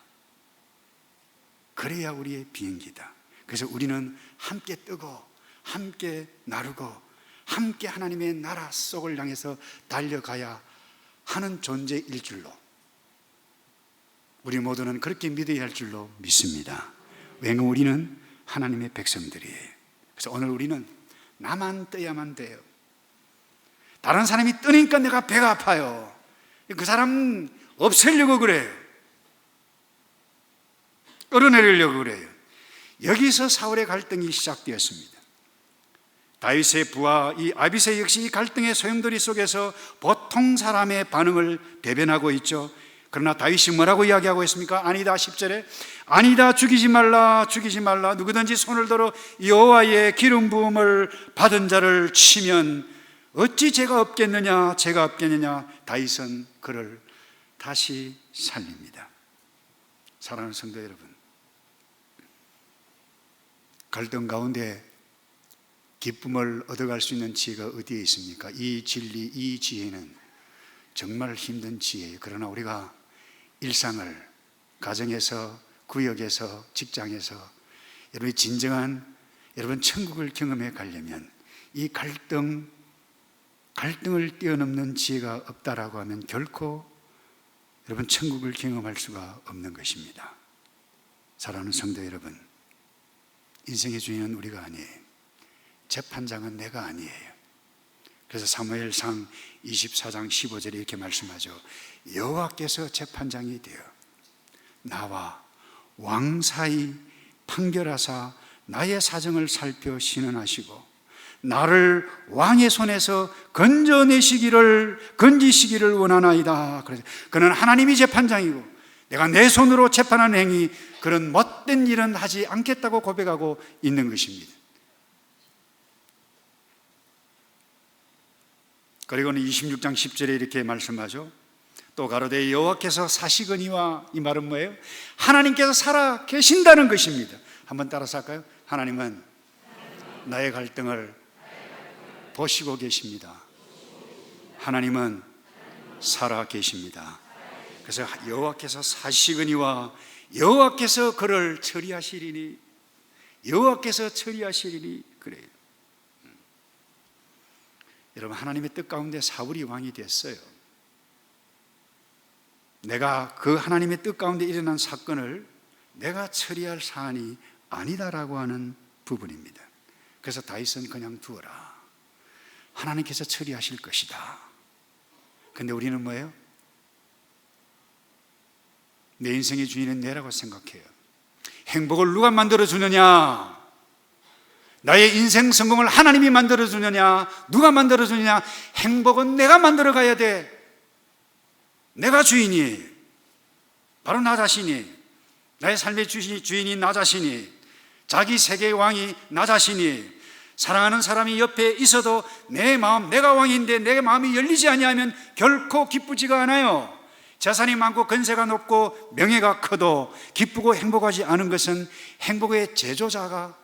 그래야 우리의 비행기다. 그래서 우리는 함께 뜨고 함께 나르고 함께 하나님의 나라 속을 향해서 달려가야 하는 존재일 줄로, 우리 모두는 그렇게 믿어야 할 줄로 믿습니다. 왜냐하면 우리는 하나님의 백성들이에요. 그래서 오늘 우리는 나만 떠야만 돼요. 다른 사람이 뜨니까 내가 배가 아파요. 그 사람 없애려고 그래요. 끌어내리려고 그래요. 여기서 사울의 갈등이 시작되었습니다. 다윗의 부하 이 아비새 역시 이 갈등의 소용돌이 속에서 보통 사람의 반응을 대변하고 있죠. 그러나 다윗이 뭐라고 이야기하고 있습니까? 아니다, 10절에 아니다, 죽이지 말라, 죽이지 말라. 누구든지 손을 들어 여호와의 기름 부음을 받은 자를 치면 어찌 죄가 없겠느냐, 죄가 없겠느냐. 다윗은 그를 다시 살립니다. 사랑하는 성도 여러분, 갈등 가운데 기쁨을 얻어갈 수 있는 지혜가 어디에 있습니까? 이 진리, 이 지혜는 정말 힘든 지혜예요. 그러나 우리가 일상을, 가정에서, 구역에서, 직장에서 여러분이 진정한 여러분 천국을 경험해 가려면 이 갈등을 뛰어넘는 지혜가 없다라고 하면 결코 여러분 천국을 경험할 수가 없는 것입니다. 사랑하는 성도 여러분, 인생의 주인은 우리가 아니에요. 재판장은 내가 아니에요. 그래서 사무엘상 24장 15절에 이렇게 말씀하죠. 여호와께서 재판장이 되어 나와 왕 사이 판결하사 나의 사정을 살펴 신원하시고 나를 왕의 손에서 건지시기를 원하나이다. 그래서 그는 하나님이 재판장이고 내가 내 손으로 재판하는 행위, 그런 못된 일은 하지 않겠다고 고백하고 있는 것입니다. 그리고는 26장 10절에 이렇게 말씀하죠. 또 가로되 여호와께서 사시거니와, 이 말은 뭐예요? 하나님께서 살아 계신다는 것입니다. 한번 따라서 할까요? 하나님은 나의 갈등을 보시고 계십니다. 하나님은 살아 계십니다. 그래서 여호와께서 사시거니와, 여호와께서 그를 처리하시리니, 여호와께서 처리하시리니, 그래요. 여러분, 하나님의 뜻 가운데 사울이 왕이 됐어요. 내가 그 하나님의 뜻 가운데 일어난 사건을 내가 처리할 사안이 아니다라고 하는 부분입니다. 그래서 다윗은 그냥 두어라. 하나님께서 처리하실 것이다. 근데 우리는 뭐예요? 내 인생의 주인은 내라고 생각해요. 행복을 누가 만들어주느냐? 나의 인생 성공을 하나님이 만들어주느냐? 누가 만들어주느냐? 행복은 내가 만들어가야 돼. 내가 주인이, 바로 나 자신이, 나의 삶의 주인이 나 자신이, 자기 세계의 왕이 나 자신이, 사랑하는 사람이 옆에 있어도 내 마음, 내가 왕인데 내 마음이 열리지 아니하면 결코 기쁘지가 않아요. 재산이 많고 건세가 높고 명예가 커도 기쁘고 행복하지 않은 것은 행복의 제조자가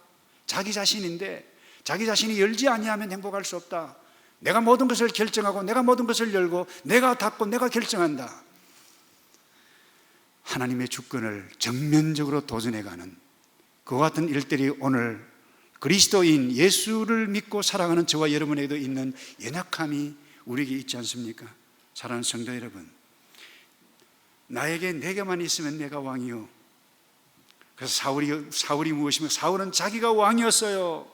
자기 자신인데, 자기 자신이 열지 아니하면 행복할 수 없다. 내가 모든 것을 결정하고 내가 모든 것을 열고 내가 닫고 내가 결정한다. 하나님의 주권을 정면적으로 도전해가는 그와 같은 일들이 오늘 그리스도인 예수를 믿고 살아가는 저와 여러분에게도 있는 연약함이 우리에게 있지 않습니까? 사랑하는 성도 여러분, 나에게 내게만 있으면 내가 왕이요. 그래서 사울이 무엇이며, 사울은 자기가 왕이었어요.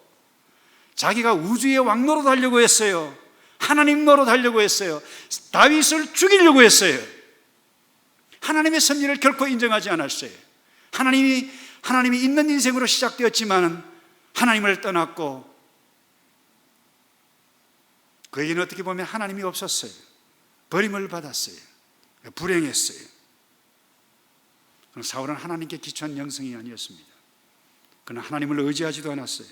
자기가 우주의 왕 노릇하려고 했어요. 하나님 노릇하려고 했어요. 다윗을 죽이려고 했어요. 하나님의 섭리를 결코 인정하지 않았어요. 하나님이 있는 인생으로 시작되었지만 하나님을 떠났고, 그에게는 어떻게 보면 하나님이 없었어요. 버림을 받았어요. 불행했어요. 사울은 하나님께 기초한 영성이 아니었습니다. 그는 하나님을 의지하지도 않았어요.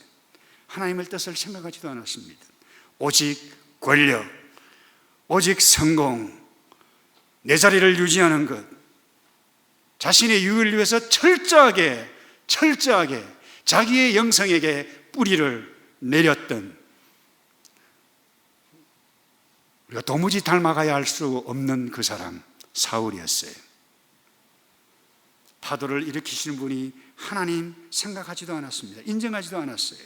하나님의 뜻을 생각하지도 않았습니다. 오직 권력, 오직 성공, 내 자리를 유지하는 것, 자신의 유익을 위해서 철저하게 자기의 영성에게 뿌리를 내렸던, 우리가 도무지 닮아가야 할 수 없는 그 사람 사울이었어요. 파도를 일으키시는 분이 하나님 생각하지도 않았습니다. 인정하지도 않았어요.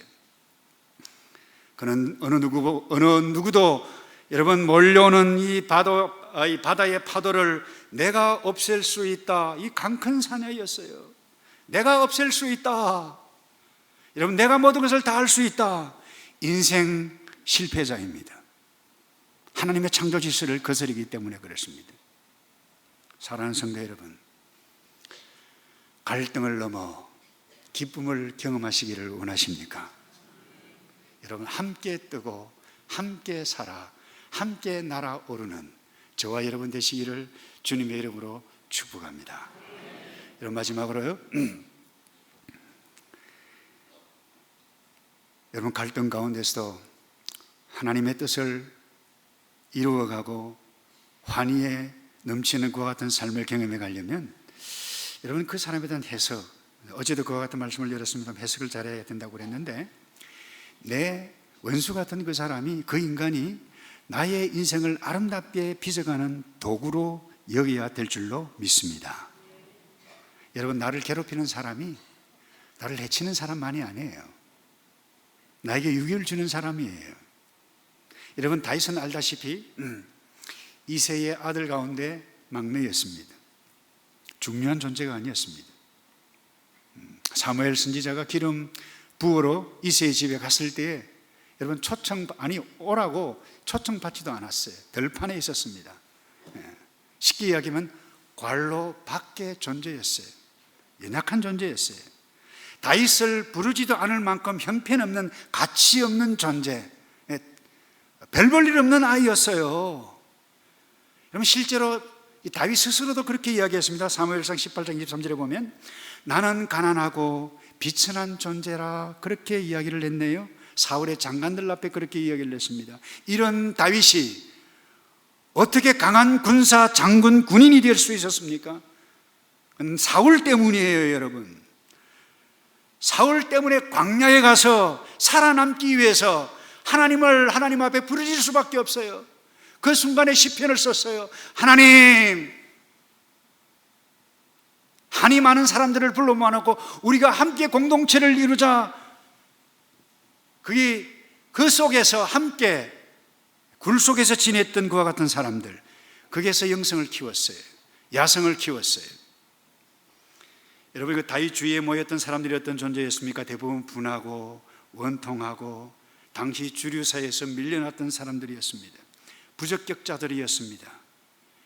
그는 어느 누구도 여러분 몰려오는 이 바다의 파도를 내가 없앨 수 있다, 이 강큰 사내였어요. 내가 없앨 수 있다. 여러분, 내가 모든 것을 다 할 수 있다. 인생 실패자입니다. 하나님의 창조 질서를 거스르기 때문에 그렇습니다. 사랑하는 성도 여러분, 갈등을 넘어 기쁨을 경험하시기를 원하십니까? 여러분, 함께 뜨고 함께 살아 함께 날아오르는 저와 여러분 되시기를 주님의 이름으로 축복합니다. 여러분, 마지막으로요, 여러분, 갈등 가운데서도 하나님의 뜻을 이루어가고 환희에 넘치는 그와 같은 삶을 경험해 가려면 여러분, 그 사람에 대한 해석, 어제도 그와 같은 말씀을 열었습니다. 해석을 잘해야 된다고 그랬는데, 내 원수 같은 그 사람이, 그 인간이 나의 인생을 아름답게 빚어가는 도구로 여겨야 될 줄로 믿습니다. 여러분, 나를 괴롭히는 사람이 나를 해치는 사람만이 아니에요. 나에게 유익을 주는 사람이에요. 여러분, 다윗은 알다시피 이새의 아들 가운데 막내였습니다. 중요한 존재가 아니었습니다. 사무엘 선지자가 기름 부으러 이새의 집에 갔을 때에 여러분, 오라고 초청받지도 않았어요. 들판에 있었습니다. 쉽게 이야기하면 관로 밖의 존재였어요. 연약한 존재였어요. 다윗을 부르지도 않을 만큼 형편없는, 가치 없는 존재, 별 볼 일 없는 아이였어요. 여러분, 실제로 다윗 스스로도 그렇게 이야기했습니다. 사무엘상 18장 23절에 보면 나는 가난하고 비천한 존재라, 그렇게 이야기를 했네요. 사울의 장관들 앞에 그렇게 이야기를 했습니다. 이런 다윗이 어떻게 강한 군사, 장군, 군인이 될 수 있었습니까? 그건 사울 때문이에요, 여러분. 사울 때문에 광야에 가서 살아남기 위해서 하나님 앞에 부르짖을 수밖에 없어요. 그 순간에 시편을 썼어요. 하나님, 한이 많은 사람들을 불러 모아놓고 우리가 함께 공동체를 이루자. 그 속에서 함께 굴 속에서 지냈던 그와 같은 사람들, 거기에서 영성을 키웠어요. 야성을 키웠어요. 여러분, 그 다윗 주위에 모였던 사람들이 어떤 존재였습니까? 대부분 분하고 원통하고 당시 주류 사회에서 밀려났던 사람들이었습니다. 부적격자들이었습니다.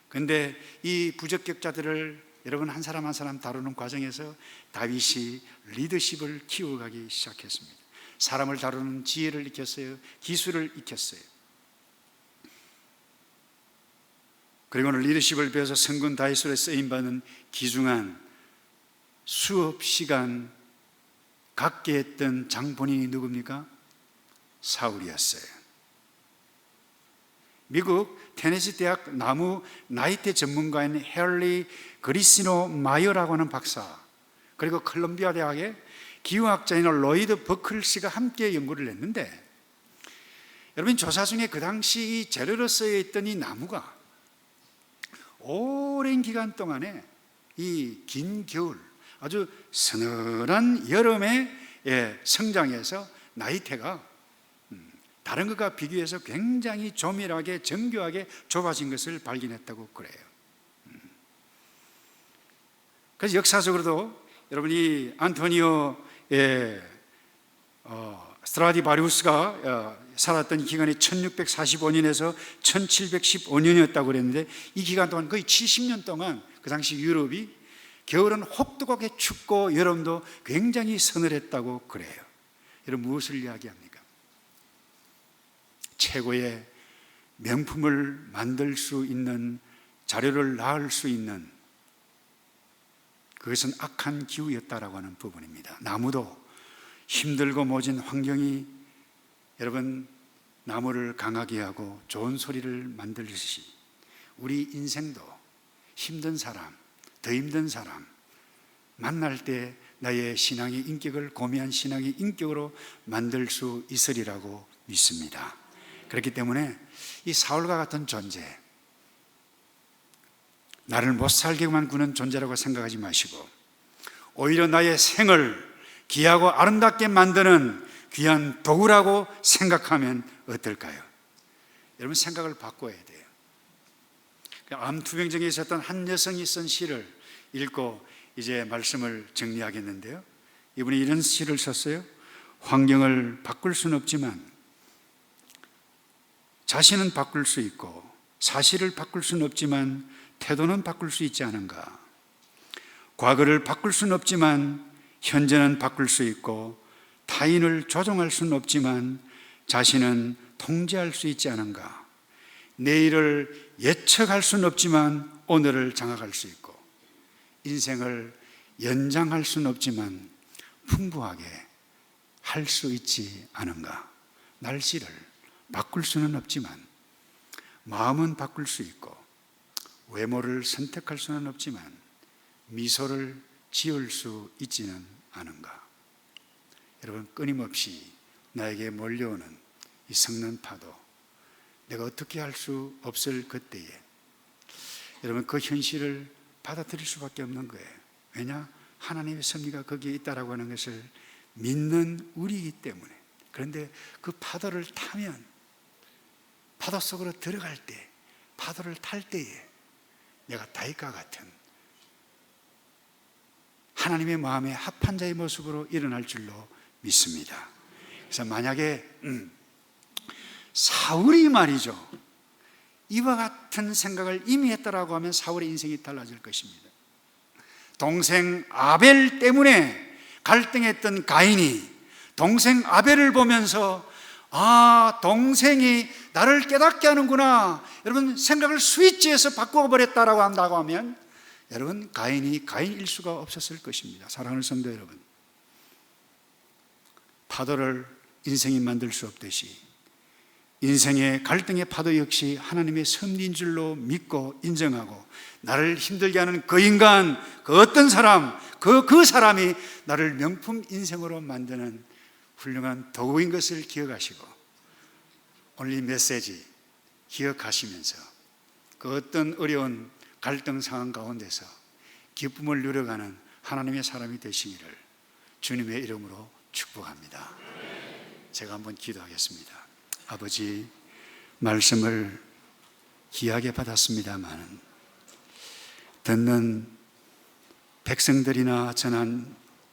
그런데 이 부적격자들을 여러분 한 사람 한 사람 다루는 과정에서 다윗이 리더십을 키워가기 시작했습니다. 사람을 다루는 지혜를 익혔어요. 기술을 익혔어요. 그리고 오늘 리더십을 배워서 성군 다윗으로 쓰임받은 귀중한 수업 시간 갖게 했던 장본인이 누굽니까? 사울이었어요. 미국 테네시 대학 나무 나이테 전문가인 헨리 그리시노 마이어라고 하는 박사, 그리고 컬럼비아 대학의 기후학자인 로이드 버클씨가 함께 연구를 했는데, 여러분 조사 중에 그 당시 이 재료로 쓰여 있던 이 나무가 오랜 기간 동안에 이 긴 겨울, 아주 서늘한 여름에 성장해서 나이테가 다른 것과 비교해서 굉장히 조밀하게 정교하게 좁아진 것을 발견했다고 그래요. 그래서 역사적으로도 여러분이 안토니오 스트라디바리우스가 살았던 기간이 1645년에서 1715년이었다고 그랬는데, 이 기간 동안 거의 70년 동안 그 당시 유럽이 겨울은 혹독하게 춥고 여름도 굉장히 서늘했다고 그래요. 여러분 무엇을 이야기합니까? 최고의 명품을 만들 수 있는, 자료를 낳을 수 있는, 그것은 악한 기후였다라고 하는 부분입니다. 나무도 힘들고 모진 환경이 여러분 나무를 강하게 하고 좋은 소리를 만들듯이 우리 인생도 힘든 사람, 더 힘든 사람 만날 때 나의 신앙의 인격을 고미한 신앙의 인격으로 만들 수 있으리라고 믿습니다. 그렇기 때문에 이 사울과 같은 존재, 나를 못 살게만 구는 존재라고 생각하지 마시고 오히려 나의 생을 귀하고 아름답게 만드는 귀한 도구라고 생각하면 어떨까요? 여러분 생각을 바꿔야 돼요. 암투병증에 있었던 한 여성이 쓴 시를 읽고 이제 말씀을 정리하겠는데요, 이분이 이런 시를 썼어요. 환경을 바꿀 수는 없지만 자신은 바꿀 수 있고, 사실을 바꿀 수는 없지만 태도는 바꿀 수 있지 않은가. 과거를 바꿀 수는 없지만 현재는 바꿀 수 있고, 타인을 조종할 수는 없지만 자신은 통제할 수 있지 않은가. 내일을 예측할 수는 없지만 오늘을 장악할 수 있고, 인생을 연장할 수는 없지만 풍부하게 할 수 있지 않은가. 날씨를 바꿀 수는 없지만 마음은 바꿀 수 있고, 외모를 선택할 수는 없지만 미소를 지을 수 있지는 않은가. 여러분 끊임없이 나에게 몰려오는 이 섞는 파도, 내가 어떻게 할 수 없을 그때에 여러분 그 현실을 받아들일 수밖에 없는 거예요. 왜냐? 하나님의 섭리가 거기에 있다라고 하는 것을 믿는 우리이기 때문에. 그런데 그 파도를 타면, 파도 속으로 들어갈 때, 파도를 탈 때에 내가 다윗과 같은 하나님의 마음에 합한 자의 모습으로 일어날 줄로 믿습니다. 그래서 만약에 사울이 말이죠, 이와 같은 생각을 이미 했다라고 하면 사울의 인생이 달라질 것입니다. 동생 아벨 때문에 갈등했던 가인이 동생 아벨을 보면서 동생이 나를 깨닫게 하는구나, 여러분 생각을 스위치해서 바꿔버렸다라고 한다고 하면 여러분 가인이 가인일 수가 없었을 것입니다. 사랑하는 성도 여러분, 파도를 인생이 만들 수 없듯이 인생의 갈등의 파도 역시 하나님의 섭리인 줄로 믿고 인정하고, 나를 힘들게 하는 그 인간, 그 어떤 사람, 그 사람이 나를 명품 인생으로 만드는 훌륭한 도구인 것을 기억하시고, 오늘 이 메시지 기억하시면서 그 어떤 어려운 갈등 상황 가운데서 기쁨을 누려가는 하나님의 사람이 되시기를 주님의 이름으로 축복합니다. 제가 한번 기도하겠습니다. 아버지, 말씀을 귀하게 받았습니다만 듣는 백성들이나 저는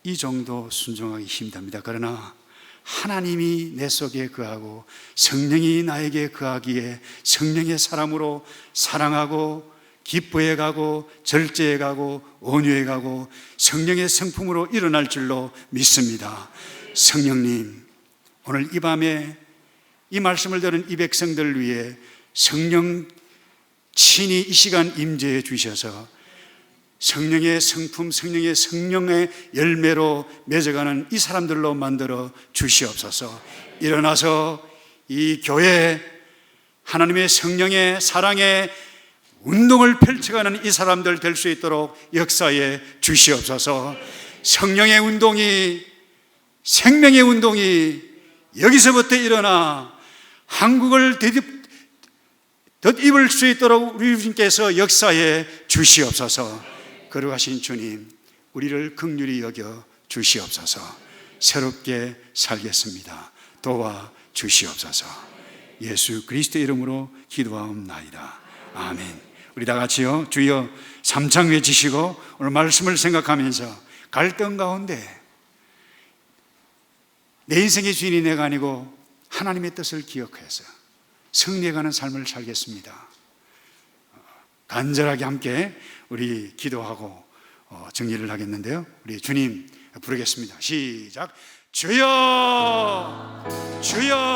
이 정도 순종하기 힘듭니다. 그러나 하나님이 내 속에 거하고 성령이 나에게 거하기에 성령의 사람으로 사랑하고 기뻐해 가고 절제해 가고 온유해 가고 성령의 성품으로 일어날 줄로 믿습니다. 성령님, 오늘 이 밤에 이 말씀을 들은 이 백성들을 위해 성령 친히 이 시간 임재해 주셔서 성령의 성품, 성령의 열매로 맺어가는 이 사람들로 만들어 주시옵소서. 일어나서 이 교회 하나님의 성령의 사랑의 운동을 펼쳐가는 이 사람들 될 수 있도록 역사해 주시옵소서. 성령의 운동이, 생명의 운동이 여기서부터 일어나 한국을 덧입을 수 있도록 우리 주님께서 역사해 주시옵소서. 거룩하신 주님, 우리를 긍휼히 여겨 주시옵소서. 새롭게 살겠습니다. 도와 주시옵소서. 예수 그리스도의 이름으로 기도하옵나이다. 아멘. 우리 다 같이요, 주여 삼창 외치시고 오늘 말씀을 생각하면서 갈등 가운데 내 인생의 주인이 내가 아니고 하나님의 뜻을 기억해서 승리해가는 삶을 살겠습니다. 간절하게 함께 우리 기도하고 정리를 하겠는데요, 우리 주님 부르겠습니다. 시작. 주여 주여